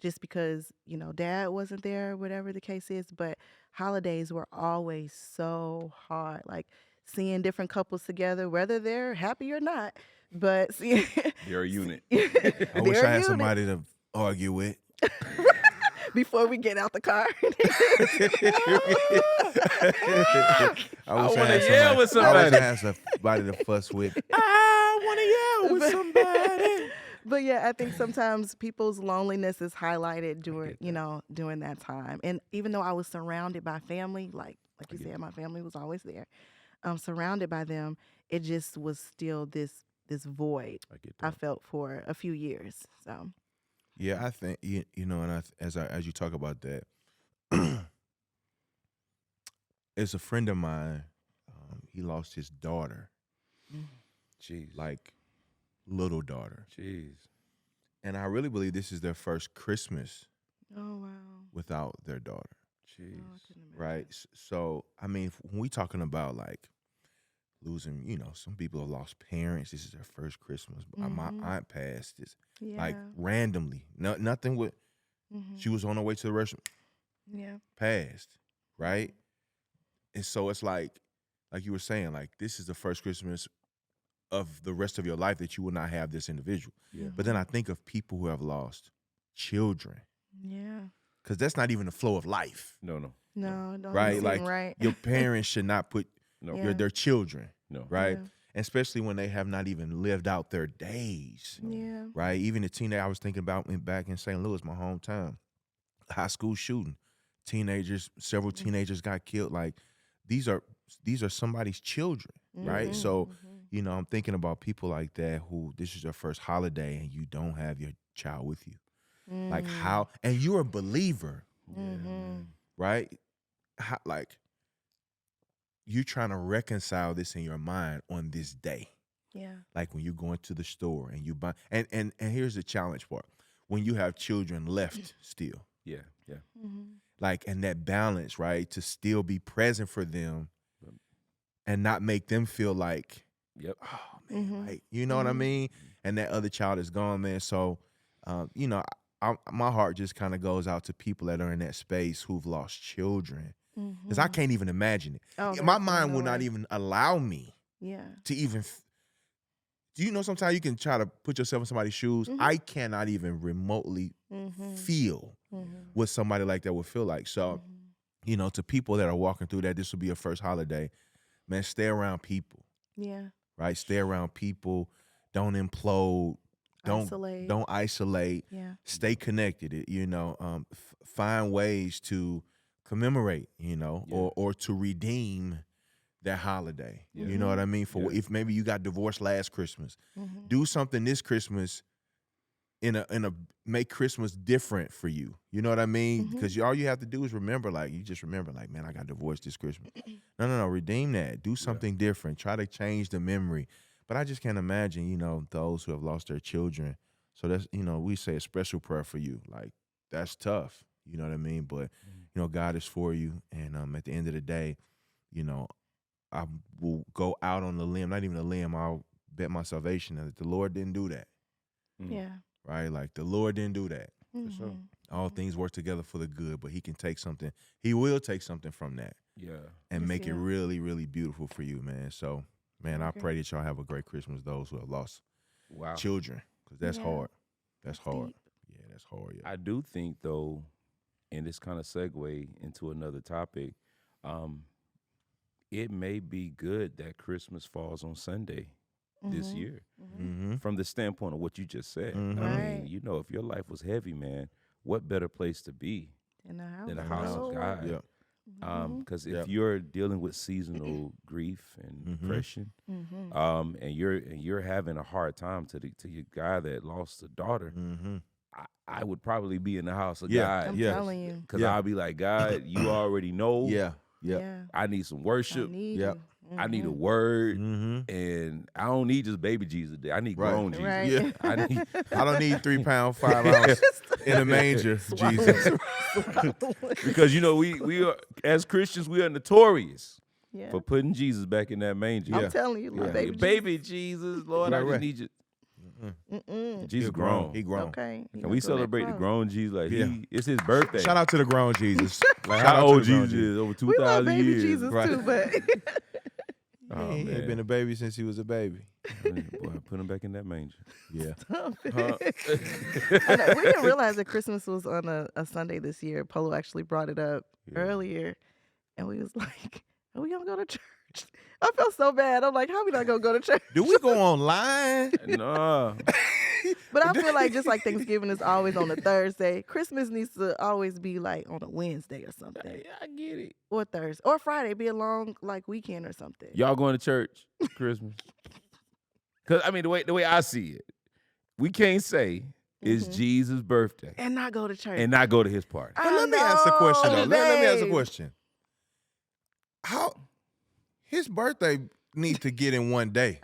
just because dad wasn't there, whatever the case is. But holidays were always so hard, like seeing different couples together, whether they're happy or not. But seeing They're a unit. I wish I had somebody to argue with. before we get out the car. I wish wanna had yell with I wish somebody. I had somebody to fuss with. I want to yell with somebody. But yeah, I think sometimes people's loneliness is highlighted during that time. And even though I was surrounded by family, like you said, my family was always there. Surrounded by them, it just was still this void I get I that. felt for a few years. So Yeah, I think and as you talk about that, it's a friend of mine. He lost his daughter, Jeez. like little daughter, Jeez. and I really believe this is their first Christmas oh wow. without their daughter. Jeez. Oh, I couldn't imagine. Right. So, I mean, when we talking about like losing, some people have lost parents. This is their first Christmas. My aunt passed this Yeah. like randomly. Nothing with. She was on her way to the restroom, Yeah. passed. Right. And so it's like you were saying, like this is the first Christmas of the rest of your life that you will not have this individual. Yeah. But then I think of people who have lost children, Yeah. because that's not even the flow of life. No. No, don't Right, seem like right. your parents should not put No. Yeah. their children, No. right? Yeah. Especially when they have not even lived out their days, Yeah. right? Even the teenager I was thinking about back in St. Louis, my hometown, high school shooting, several teenagers got killed. Like these are somebody's children, right? So I'm thinking about people like that who this is their first holiday and you don't have your child with you, like how, and you're a believer, right? How, like you're trying to reconcile this in your mind on this day. Yeah. Like when you're going to the store and you buy, and here's the challenge part: when you have children left still, Yeah. like, and that balance, right, to still be present for them, and not make them feel like, Yep. oh man, like you know what I mean, and that other child is gone, man. So, my heart just kind of goes out to people that are in that space who've lost children, because I can't even imagine it. Oh, My there's mind no will not way. even allow me Yeah. to even. Do you know sometimes you can try to put yourself in somebody's shoes? I cannot even remotely feel what somebody like that would feel like. So, to people that are walking through that, this will be your first holiday. Man, stay around people, Yeah. right? Stay around people. Don't implode. Isolate. Don't isolate. Yeah. Stay connected. Find ways to commemorate, or to redeem that holiday. You know what I mean? For if maybe you got divorced last Christmas, do something this Christmas in a make Christmas different for you. You know what I mean? Because all you have to do is remember, man, I got divorced this Christmas. No, redeem that. Do something different. Try to change the memory. But I just can't imagine, those who have lost their children. So that's, we say a special prayer for you. Like, that's tough. You know what I mean? But, God is for you. And at the end of the day, I will go out on the limb, not even a limb, I'll bet my salvation that the Lord didn't do that. Yeah. Right? Like, the Lord didn't do that. For sure. All things work together for the good, but he can take something. He will take something from that. Yeah. And Yes, make he it will. really, really beautiful for you, man. So, man, I pray that y'all have a great Christmas, those who have lost children, because that's hard. That's hard. deep. Yeah, that's hard. Yeah. I do think, though, and this kind of segue into another topic, it may be good that Christmas falls on Sunday this year, from the standpoint of what you just said. I Right. mean, if your life was heavy, man, what better place to be In the house. than the house of God? Yeah. Because if you're dealing with seasonal grief and depression, and you're having a hard time to your guy that lost a daughter, I would probably be in the house of God. I'm telling you. Because I'll be like, God, you already know. Yeah. Yeah. I need some worship. I need Yep. you. I need a word. And I don't need just baby Jesus today. I need grown Jesus. Right. Yeah. I I don't need 3 pound, 5 ounce in a manger, Jesus. because we are, as Christians, we are notorious Yeah. for putting Jesus back in that manger. I'm telling you, Yeah. baby. Jesus, Lord, I Right, just right. need you. Mm-mm. Jesus grown. He grown. Okay. Can we celebrate the grown Jesus? Like Yeah. it's his birthday. Shout out to the grown Jesus. Like, How old to the grown Jesus is over We love 2,000 baby years. Jesus Right. too, but Oh, He ain't man. been a baby since he was a baby. Boy, put him back in that manger. Yeah. I know, we didn't realize that Christmas was on a Sunday this year. Polo actually brought it up earlier, and we was like, "Are we gonna go to church?" I felt so bad. I'm like, "How we not gonna go to church?" Do we go online? No. But I feel like just like Thanksgiving is always on a Thursday, Christmas needs to always be like on a Wednesday or something, Yeah, I get it. or Thursday, or Friday, be a long like weekend or something. Y'all going to church Christmas? Because I mean, the way I see it, we can't say it's Jesus' birthday And not go to church. and not go to his party. But let me ask a question, though. Let me ask a babe. question. How his birthday need to get in one day?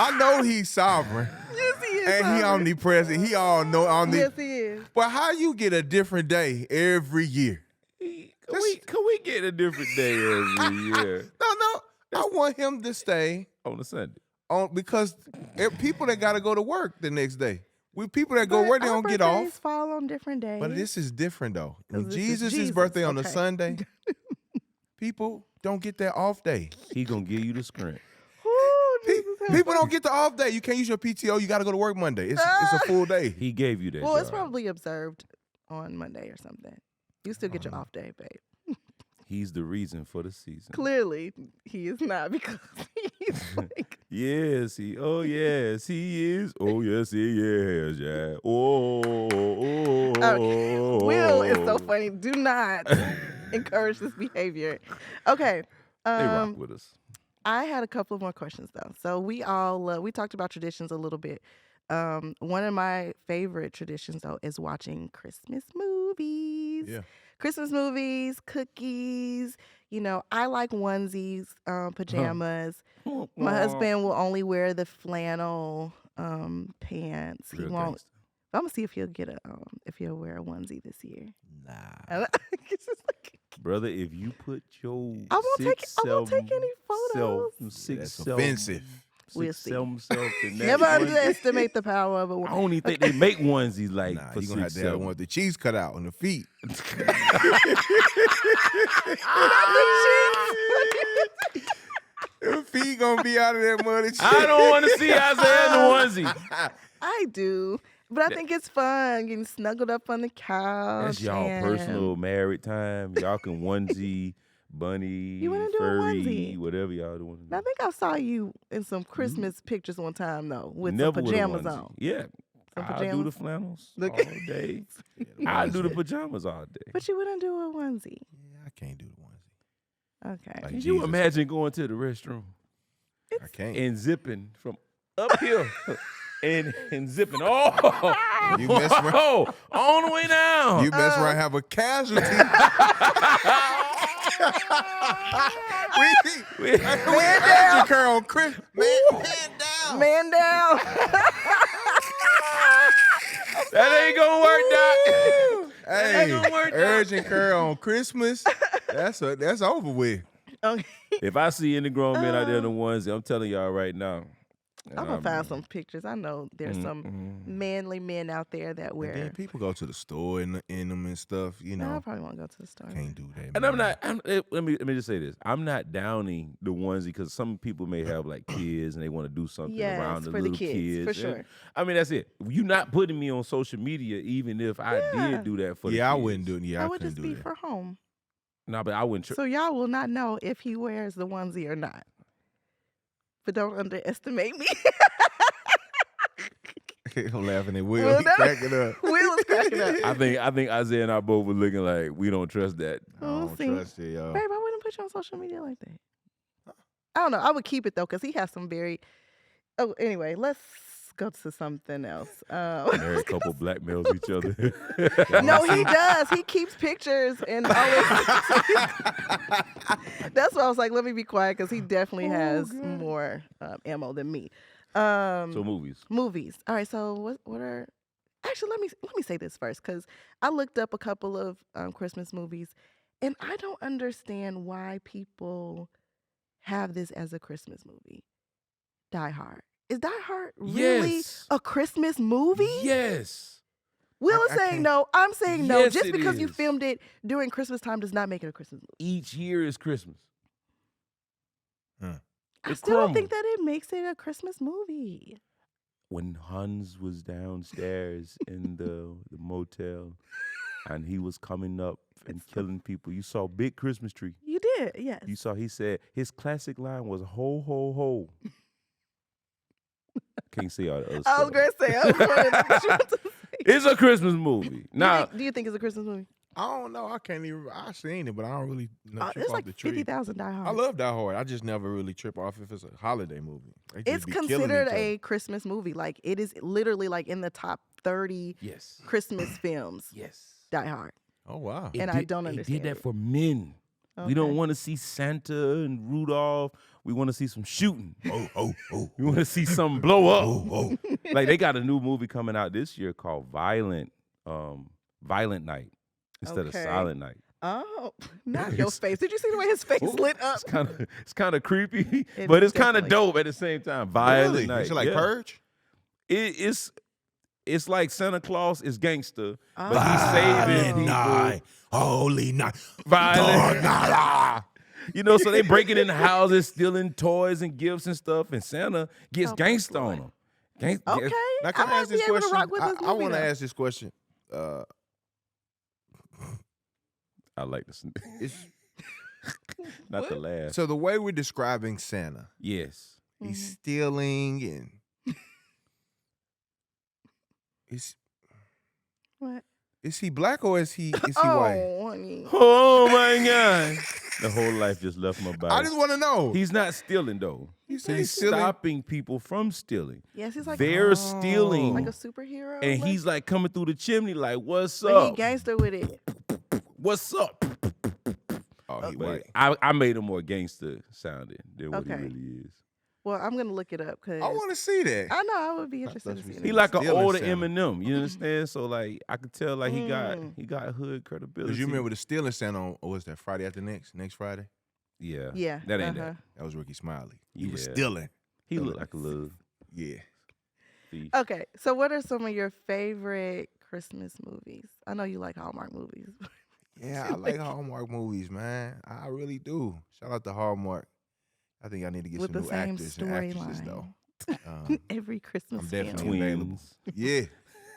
I know he's sovereign Yes, he is. and he sovereign. omnipresent. He all know Yes, he is. But how you get a different day every year? Can we get a different day every year No. I want him to stay on a Sunday? on because people that got to go to work the next day. We people that go But work, they our don't get birthdays off. fall on different days. But this is different though. When 'Cause this is Jesus' Jesus, birthday on a okay. Sunday, people don't get that off day. He gonna give you the script. Ooh, Jesus, help People us. don't get the off day. You can't use your PTO. You got to go to work Monday. It's a full day. He gave you that. Well, it's job. probably observed on Monday or something. You still get your off day, babe. He's the reason for the season. Clearly, he is not because he's like, Yes, he. Oh, yes, he is. Oh, yes, he is. Yeah. Oh. Will is so funny. Do not encourage this behavior. Okay. They rock with us. I had a couple of more questions though. So we talked about traditions a little bit. One of my favorite traditions though is watching Christmas movies. Yeah. Christmas movies, cookies. I like onesies, pajamas. My husband will only wear the flannel pants. He Real won't. gangsta. I'm gonna see if he'll get if he'll wear a onesie this year. Nah. It's just like, Brother, if you put your I won't take any photos. That's offensive. We'll see. Self in that Never onesie. underestimate the power of a I woman. don't even think they make onesies like Nah, for you gonna have to have 6'7". one with the cheese cut out on the feet. The feet gonna be out of that muddy cheese. I don't want to see Isaiah in the onesie. I do, but I think it's fun getting snuggled up on the couch. That's y'all and- personal married time. Y'all can onesie, bunny, You wanna do a furry, onesie? whatever y'all doing. I think I saw you in some Christmas pictures one time though, with Never some with a pajamas onesie. on. Yeah. Some I'll do the pajamas? flannels Look- all day. I'll do the pajamas all day. But you wouldn't do a onesie. Yeah, I can't do the onesie. Okay. Like Can you Jesus. imagine going to the restroom I can't. and zipping from up here and zipping? Oh, You mess around. oh, on the way down. You mess around, have a casualty. we urgent care on Chris. Man down. Man down. That ain't gonna work, Doc. Hey, gonna work, Doc. urgent care on Christmas. That's over with. Okay. If I see any grown men out there in the onesie, I'm telling y'all right now. I'm gonna find some pictures. I know there's some manly men out there that And then wear. people go to the store in them and stuff. You No, I know, probably won't go to the store. can't do that. And I'm man. not. Let me just say this. I'm not downing the onesie because some people may have like kids and they want to do something Yes, around the for the little kids, for And, sure. I mean, that's it. You not putting me on social media, even if I Yeah. did do that for the Yeah, I kids. wouldn't do it. Yeah, I I would couldn't just do be that. for home. No, but I wouldn't. So y'all will not know if he wears the onesie or not. But don't underestimate me. I'm laughing at Will. Will He that- cracking up. Will is cracking up. I think Isaiah and I both were looking like we don't trust that. I We'll don't see. trust it, y'all. Babe, I wouldn't put you on social media like that. I don't know. I would keep it though, because he has some very. Oh, anyway, let's go to something else. Married couple blackmails each other. No, he does. He keeps pictures and always. That's why I was like, let me be quiet, because he definitely has more ammo than me. So movies. Movies. All right. So what are? Actually, let me say this first, because I looked up a couple of Christmas movies, and I don't understand why people have this as a Christmas movie. Die Hard. Is Die Hard really Yes. a Christmas movie? Yes. Will is I saying can't- no. I'm saying no. Yes, Just it because you is. filmed it during Christmas time does not make it a Christmas movie. Each year is Christmas. I It still don't think crumbles. that it makes it a Christmas movie. When Hans was downstairs in the motel and he was coming up and killing people, you saw big Christmas tree. You did, yes. You saw he said his classic line was ho ho ho. Can't say all the other I was stuff. going to say, I was wondering what you want to say. It's a Christmas movie. Now, Do you think it's a Christmas movie? I don't know. I can't even. I seen it, but I don't really trip It's off like the tree. 50,000 Die Hard. I love Die Hard. I just never really trip off if it's a holiday movie. They just It's be killing considered each other. a Christmas movie. Like, it is literally like in the top 30 yes. Christmas films. Yes. Die Hard. Oh wow. And I don't understand It did that it. for men. We don't Okay. want to see Santa and Rudolph. We want to see some shooting. Oh. We want to see something blow up. Oh. Like they got a new movie coming out this year called Violent Night instead of Okay. Silent Night. Oh, not your face. Did you see the way his face lit up? It's kind of creepy, It but is it's kind of definitely. dope at the same time. Violent Really? Night. Is it like yeah. Purge? It's like Santa Claus is gangster, but Oh. he's saving people. Night, holy night, Violent. night. You know, so they breaking into houses, stealing toys and gifts and stuff, and Santa gets Oh, gangster boy. on them. Gang- Okay. Now, can I might ask be this able question? to rock with this I movie want to now. ask this question. I like this. It's, Not the last. so the way we're describing Santa, Yes. he's Mm-hmm. stealing and What? is he black or is he white? Oh, honey. Oh my God. The whole life just left my body. I just want to know. He's not stealing though. You said He's he's stealing? stopping people from stealing. Yes, he's like They're stealing. like a superhero. And like- he's like coming through the chimney like, what's but he up? gangster with it. What's up? Oh, he But white. I made him more gangster sounding than what he Okay. really is. Well, I'm gonna look it up because I want to see that. I know I would be interested thought to you see said He it. like an Stealing older Santa. Eminem, you understand? So like I could tell like he Mm. got hood credibility. Because you remember the stealing Santa on, what was that, Friday after next Friday? Yeah. Yeah. That ain't uh-huh. that. That was Ricky Smiley. He was Yeah. stealing. He looked like a little Yeah. thief. Okay, so what are some of your favorite Christmas movies? I know you like Hallmark movies. Yeah, I like Hallmark movies, man. I really do. Shout out to Hallmark. I think I need to get With some the new same actors and actresses, though. storyline. Every Christmas I'm film. definitely available. Twins. Yeah.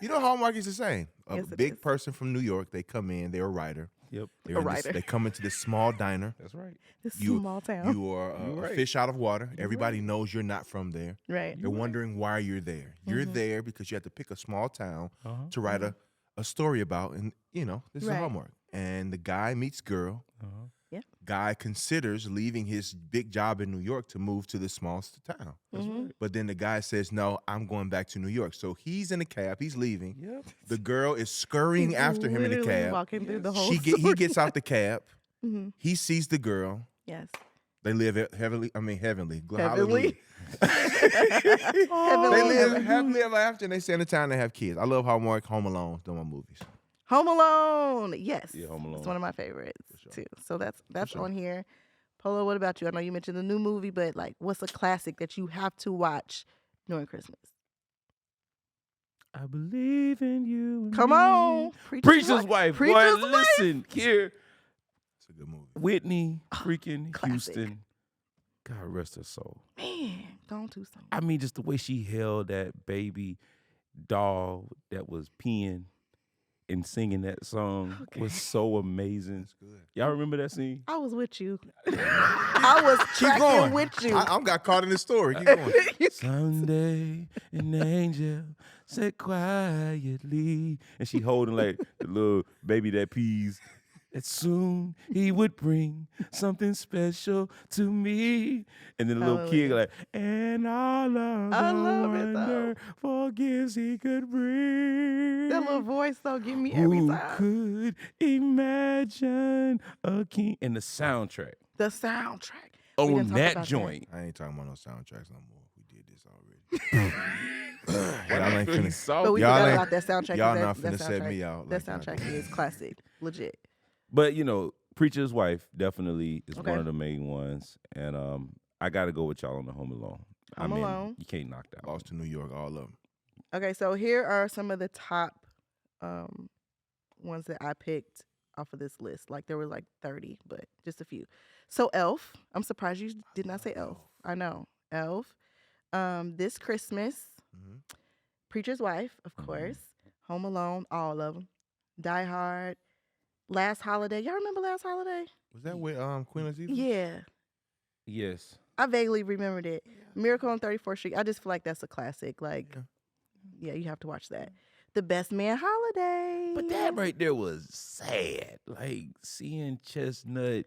You know, Hallmark is the same. A Yes, it big is. person from New York, they come in, they're a writer. Yep. They're A in this- writer. they come into this small diner. That's right. This You- small town. You are You're a right. fish out of water. Everybody knows you're not from there. right. They're wondering why you're there. You're there because you have to pick a small town Uh-huh. to write a story about, and this is Right. homework. And the guy meets girl. Uh-huh. Yep. Guy considers leaving his big job in New York to move to the smallest town. But then the guy says, "No, I'm going back to New York." So he's in a cab. He's leaving. Yep. The girl is scurrying He's after him in a literally cab. walking through the whole He story. gets out the cab. Mhm. He sees the girl. Yes. They live heavenly. Hallelujah. Heavenly. They Heavenly. live happily ever after, and they stay in the town. They have kids. I love Hallmark, Home Alone, those are my movies. Home Alone. Yes. Yeah, Home Alone. It's one of my favorites sure. too. So that's sure. on here. Polo, what about you? I know you mentioned the new movie, but like, what's a classic that you have to watch during Christmas? I believe in you. and Come me. on, Preacher's Wife. Boy, Preacher's Wife. listen here. It's a good movie. Whitney freaking classic. Houston. God rest her soul. Man, gone too soon. I mean, just the way she held that baby doll that was peeing and singing that song was so amazing. That's good. Y'all remember that scene? I was with you. I was Keep tracking going. with you. I got caught in the story. Keep going. Someday an angel said quietly, and she holding like the little baby that pees. That soon he would bring something special to me. And then the little kid Hallelujah. like, and all of I the love it, though. wonder for gifts he could bring. That little voice though, get me every Who time. could imagine a king? And the soundtrack The soundtrack. We can on talk that about joint. I ain't talking about no soundtracks no more. We did this already. Y'all ain't finna. But we Y'all forgot ain't- about that soundtrack. 'cause y'all that, not that finna set soundtrack- me out That like y'all soundtrack is classic, legit. But Preacher's Wife definitely is Okay. one of the main ones, and I got to go with y'all on the Home Alone. Home Alone. You can't knock that. Lost to New York, all of them. Okay, so here are some of the top ones that I picked off of this list. Like there were like 30, but just a few. So Elf. I'm surprised you did not say Elf. I know. Elf. This Christmas. Mhm. Preacher's Wife, of course. Home Alone, all of them. Die Hard. Last Holiday. Y'all remember Last Holiday? Was that with Queen Latifah? Yeah. Yes. I vaguely remembered it. Miracle on 34th Street. I just feel like that's a classic. Like, yeah, you have to watch that. The Best Man Holiday. But that right there was sad. Like seeing Chestnut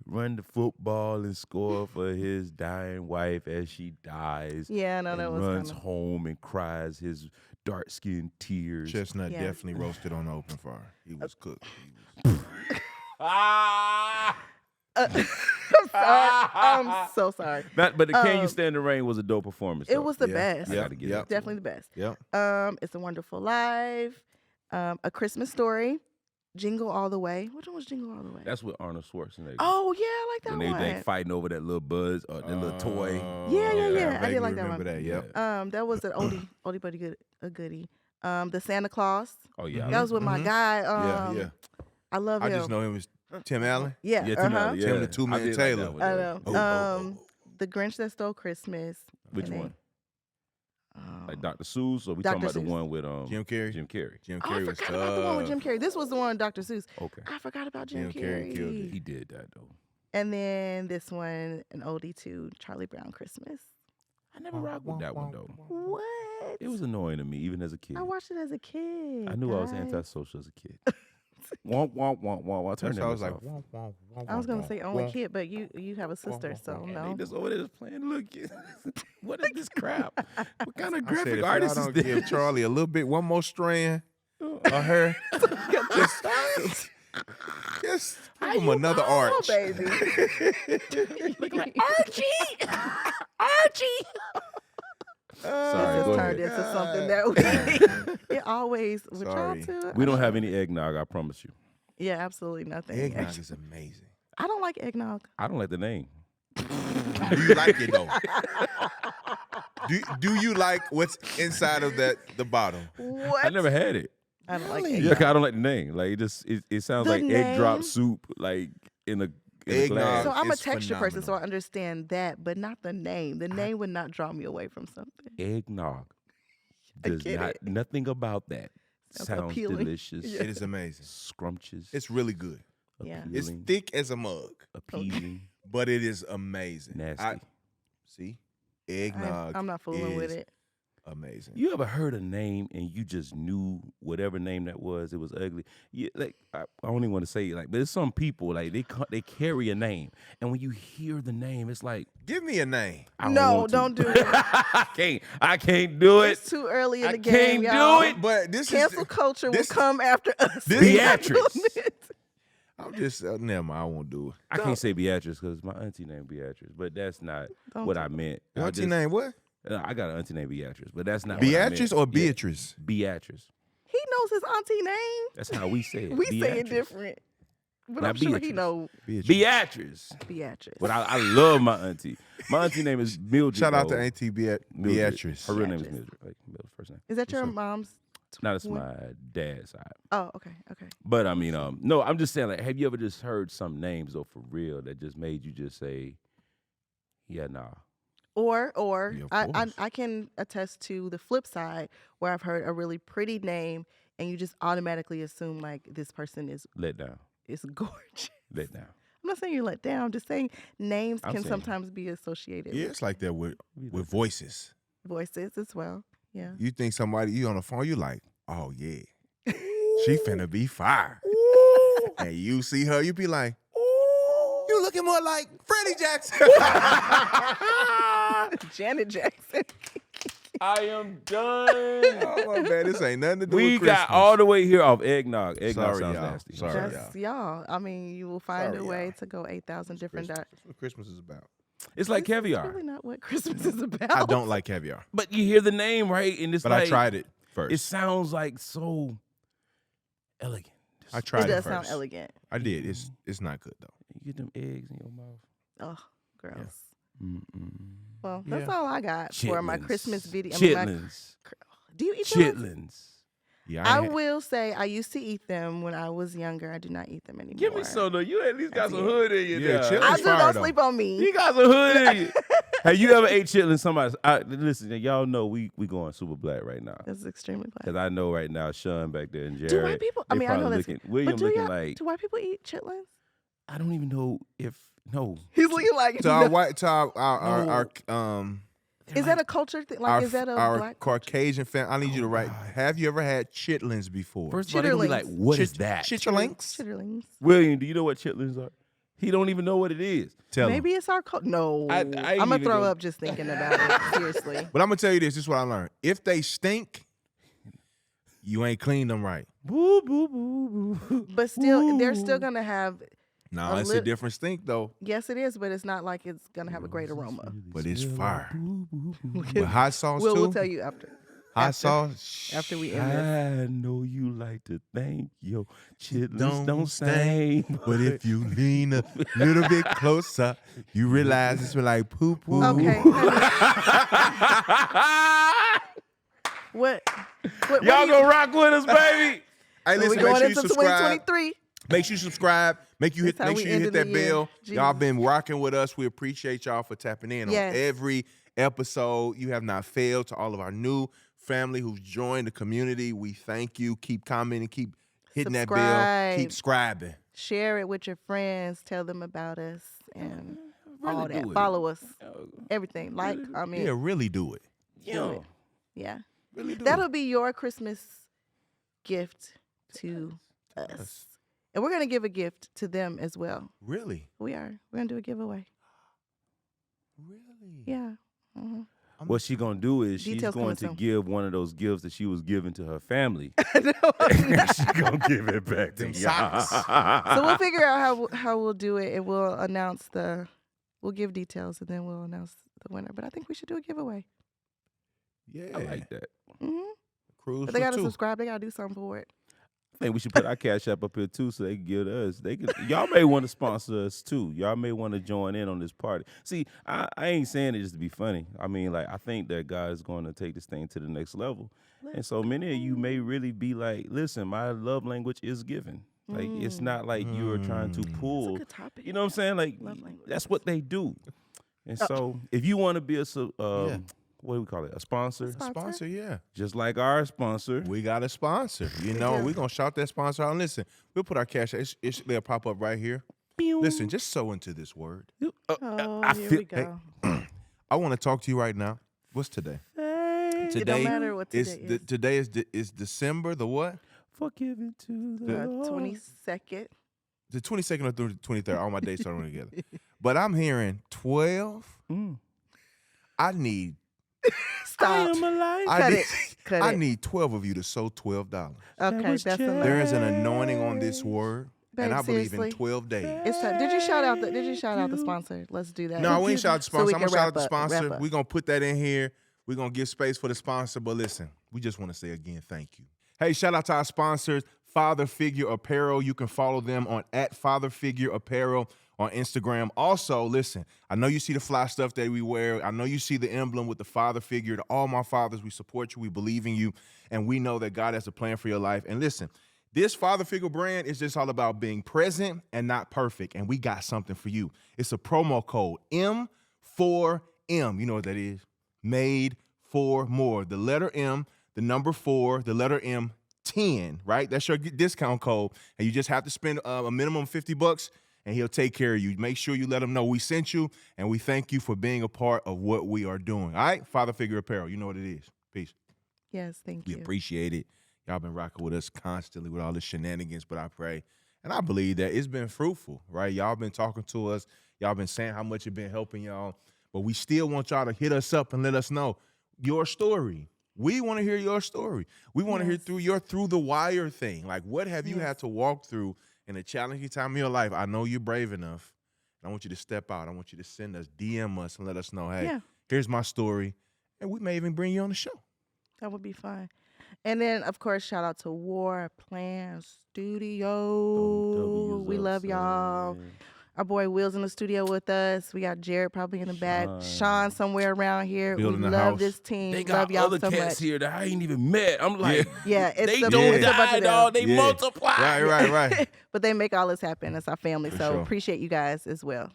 run the football and score for his dying wife as she dies. Yeah, no, and that was runs kinda... home and cries his dark-skinned tears. Chestnut Yeah. definitely roasted on the open fire. He was cooked. Ah! I'm sorry. I'm so sorry. But the Can You Um, Stand the Rain was a dope performance. It though. was the Yeah. best. I gotta get Yep. it. Definitely the best. Yep. It's a Wonderful Life. A Christmas Story. Jingle All the Way. Which one was Jingle All the Way? That's with Arnold Schwarzenegger. Oh yeah, I like that when they one. fighting over that little buzz or that little toy. Yeah, yeah, yeah. I vaguely did like that remember one. that. Yep. That was an oldie but a goodie. The Santa Claus. Oh yeah. That was with my guy. Yeah, yeah. I love I him. just know him as Tim Allen. Yeah. Yeah, Tim uh-huh. Allen, Tim yeah. the Two-Man I did Taylor. that one, I though. know. The Grinch That Stole Christmas. Which and then- one? Like Dr. Seuss, or we Dr. talking about the Seuss. one with Jim Carrey. Jim Carrey. Jim Oh, I Carrey was forgot about the one with tough. Jim Carrey. This was the one with Dr. Seuss. Okay. I forgot about Jim Jim Carrey killed it. He did that though. And then this one, an oldie too, Charlie Brown Christmas. I never rocked with that one though. What? It was annoying to me, even as a kid. I watched it as a kid. I knew I was guys. antisocial as a kid. Womp womp womp womp. Turn That's that why I was mess like, off. womp, womp, womp, I was gonna womp, say only womp. kid, but you have a sister, so And no. they just over there just playing. Look, what is this crap? What kind of I said, graphic if artist y'all is don't this? give Charlie a little bit, one more strand of hair, just give him another Oh, arch. baby. Look like Archie. Archie. Sorry, This go has turned ahead. into something that we it always with Sorry. childhood. We don't have any eggnog, I promise you. Yeah, absolutely nothing. Eggnog Actually, is amazing. I don't like eggnog. I don't like the name. Do you like it though? Do you like what's inside of the bottom? What? I never had it. I don't like Really? Yeah, eggnog. I don't like the name. Like it sounds The like egg drop name? soup, like in a Eggnog. glass. So I'm a It's texture person, so phenomenal. I understand that, but not the name. The name would not draw me away from something. Eggnog I does get not. it. Nothing about that Sounds sounds appealing. delicious. Yeah. It is amazing. Scrumptious. It's really good. Yeah. It's appealing, thick as a mug, appeasing, but it is amazing. nasty. See, eggnog. I'm not fooling with is it. Amazing. You ever heard a name and you just knew whatever name that was, it was ugly? Yeah, like I don't even want to say it, like, but there's some people like they carry a name, and when you hear the name, it's like Give me a name. I don't No, want to. don't do it. I can't do it. It's too early in I the game, can't y'all. do it. But this Cancel is culture will this- come after us. this- We're not Beatrice. doing it. I'm just never mind. I won't do it. I can't say Beatrice because my auntie named Beatrice, but that's not Don't what do I meant. Your I auntie just- name what? I got an auntie named Beatrice, but that's not Beatrice what I or meant. Yeah, Beatrice? Beatrice. He knows his auntie name. That's how we say it. We say it Beatrice. different. But Not I'm sure he Beatrice. know Beatrice. Beatrice. But I love my auntie. My auntie name is Mildred. Shout out to though. Auntie Mildred. Beatrice. Her real name is Beatrice. Mildred. Like Mildred's first name. Is that your What's up? mom's? No, that's twin? my dad's side. Oh, okay. But I mean, no, I'm just saying, like, have you ever just heard some names though for real that just made you just say, yeah, nah. Or Yeah, of course. I can attest to the flip side where I've heard a really pretty name and you just automatically assume like this person is Let down. gorgeous. Let down. I'm not saying you're let down. I'm just saying names I'm can saying- sometimes be associated Yeah, with it's like that with voices. voices as well. Yeah. You think somebody you on the phone, you like, oh yeah, she finna be fire. And you see her, you be like, you looking more like Freddie Jackson. Janet Jackson. I am done. Oh my man, this ain't nothing to do We with Christmas. got all the way here off eggnog. Eggnog Sorry, sounds y'all. nasty. Sorry. That's y'all. I mean, you will find Sorry, a way y'all. to go 8,000 different. That's what Christmas is about. It's like That's caviar. really not what Christmas is about. I don't like caviar, But you hear the name, right? And it's but like I tried it first. It sounds like so elegant. I It tried it, does first. sound elegant. I did. It's not good though. You get them eggs in your mouth. Oh, gross. Mm-mm. Well, that's Yeah. all I got for my Chitlins. Christmas video. I mean, my- Chitlins. do you eat chitlins? Chitlins. Yeah, I ain't- will say I used to eat them when I was younger. I do not eat them anymore. Give me some though. You at least got That's some it. hood in you. Yeah, there. chitlins I do fire, not though. sleep on me. You got some hood in you. Have you ever ate chitlins? Somebody, listen, y'all know we going super black right now. That's extremely black. Because I know right now Sean back there and Jared. Do white people? I they mean, I know probably that's. looking, William but do looking y'all- like, do white people eat chitlins? I don't even know if, no. He's looking like. to our no. white, to our Is that a culture thing? Like, is that a our black? Caucasian family? I need you to write. God. Have you ever had chitlins before? First of all, they're going to be like, Chitterlings. what is that? Chitterlings? Chitterlings. William, do you know what chitlins are? He don't even know what it is. Tell 'em. Maybe it's our culture. No, I ain't I'm gonna even throw gonna- up just thinking about it. Seriously. But I'm gonna tell you this. This is what I learned. If they stink, you ain't cleaned them right. Boo, boo, boo, boo. But still, they're still gonna have. No, A it's a lit- different stink though. Yes, it is, but it's not like it's gonna have a great aroma. But it's fire. Boo, boo, boo. With hot sauce We'll too. tell you after. Hot after- sauce. After we end this. I know you like to think your chitlins Don't don't stink, stink. But if you lean a little bit closer, you realize it's like poo poo. Okay. what? What Y'all do gonna rock with us, baby. Hey, we listen, make going sure you into subscribe. 2023. Make sure you subscribe. Make That's how make we sure you hit ended that the year. bell. Y'all Jesus. been rocking with us. We appreciate y'all for tapping in Yes. on every episode. You have not failed. To all of our new family who's joined the community, we thank you. Keep commenting. Keep hitting that bell. Subscribe. Keep scribing. Share it with your friends. Tell them about us and all Really that. do it. Follow us. Everything. Like, I mean, Yeah, really do it. Yo, yeah. Really do That'll it. be your Christmas gift to us. And we're going to give a gift to them as well. Really? We are. We're going to do a giveaway. Really? Yeah. Mhm. what she gonna do is she's Details going coming to soon. give one of those gifts that she was giving to her family. No, I'm not. She gonna give it back to Them y'all. socks. So we'll figure out how we'll do it, and we'll give details, and then we'll announce the winner. But I think we should do a giveaway. Yeah. I like that. Hmm Cruise But they for got to two. subscribe. They got to do something for it. I think we should put our cash app up here too, so they can give us. They could. Y'all may want to sponsor us too. Y'all may want to join in on this party. See, I ain't saying it just to be funny. I mean, like, I think that God is going to take this thing to the next level, and so many of you may really be like, "Listen, my love language is giving. Like, it's not like you are trying to It's a pull. good topic. You know what I'm saying? Like, Love language. that's what they do. And so, if you want to be a what do we call it? A sponsor? Sponsor, yeah. Just like our sponsor. We got a sponsor. You know, we're going to shout that sponsor out. And listen, we'll put our cash. They'll pop up right here. Listen, just sow into this word. Oh, I here feel- we go. I want to talk to you right now. What's today? It don't matter what today is. Today is December the what? Forgiven to the Lord. 22nd. The 22nd or the 23rd. All my days starting together. But I'm hearing 12. I need Stop. Cut it. Cut I it. need 12 of you to sow $12. Okay, was that's just- enough. There is an anointing on this word, and Babe, I believe seriously? in 12 days. It's time. Did you shout out the sponsor? Let's do that. No, we ain't shout out the So we sponsor. I'm can gonna shout out wrap the up, sponsor. wrap up. We're gonna put that in here. We're gonna give space for the sponsor. But listen, we just want to say again, thank you. Hey, shout out to our sponsors, Father Figure Apparel. You can follow them on @FatherFigureApparel on Instagram. Also, listen, I know you see the fly stuff that we wear. I know you see the emblem with the father figure. To all my fathers, we support you, we believe in you, and we know that God has a plan for your life. And listen, this father figure brand is just all about being present and not perfect. And we got something for you. It's a promo code M4M. You know what that is? Made for more. The letter M, the number 4, the letter M, 10, right? That's your discount code. And you just have to spend a minimum of $50 and he'll take care of you. Make sure you let him know we sent you and we thank you for being a part of what we are doing. All right? Father Figure Apparel. You know what it is. Peace. Yes, thank We you. appreciate it. Y'all been rocking with us constantly with all the shenanigans, but I pray and I believe that it's been fruitful, right? Y'all been talking to us. Y'all been saying how much it been helping y'all, but we still want y'all to hit us up and let us know your story. We want to hear your story. We want to hear through your through the wire thing. Like, what have you had to walk through in a challenging time in your life? I know you're brave enough. And I want you to step out. I want you to send us, DM us, and let us know, hey, here's my story. And we may even bring you on the show. That would be fun. And then, of course, shout out to War Plan Studio. We love y'all. Our boy Will's in the studio with us. We got Jared probably in the back. Sean somewhere around here. Building we the love house. this team. They love got y'all other so cats much. here that I ain't even met. I'm like, Yeah, it's they a, don't it's a bunch die, of dog. them. They multiply. Right. But they make all this happen. It's our family. For So sure. appreciate you guys as well.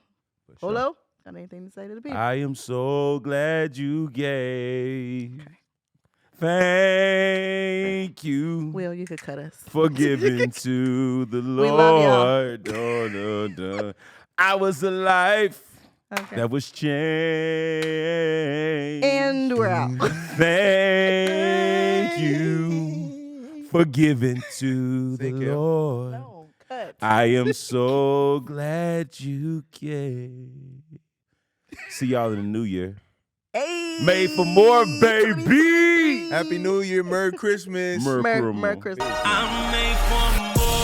Hello? Got anything to say to the people? I am so glad you gave. Thank you Will, you could cut us. for giving to the We love y'all. Lord. Dun, dun, dun. I was a life Okay. that was changed. And we're out. Thank you for giving to the Thank you. Lord. No, cut. I am so glad you came. See y'all in the new year. Hey. Made for more, baby. Happy New Year. Merry Christmas. Merry Merry Christmas. I'm made for more.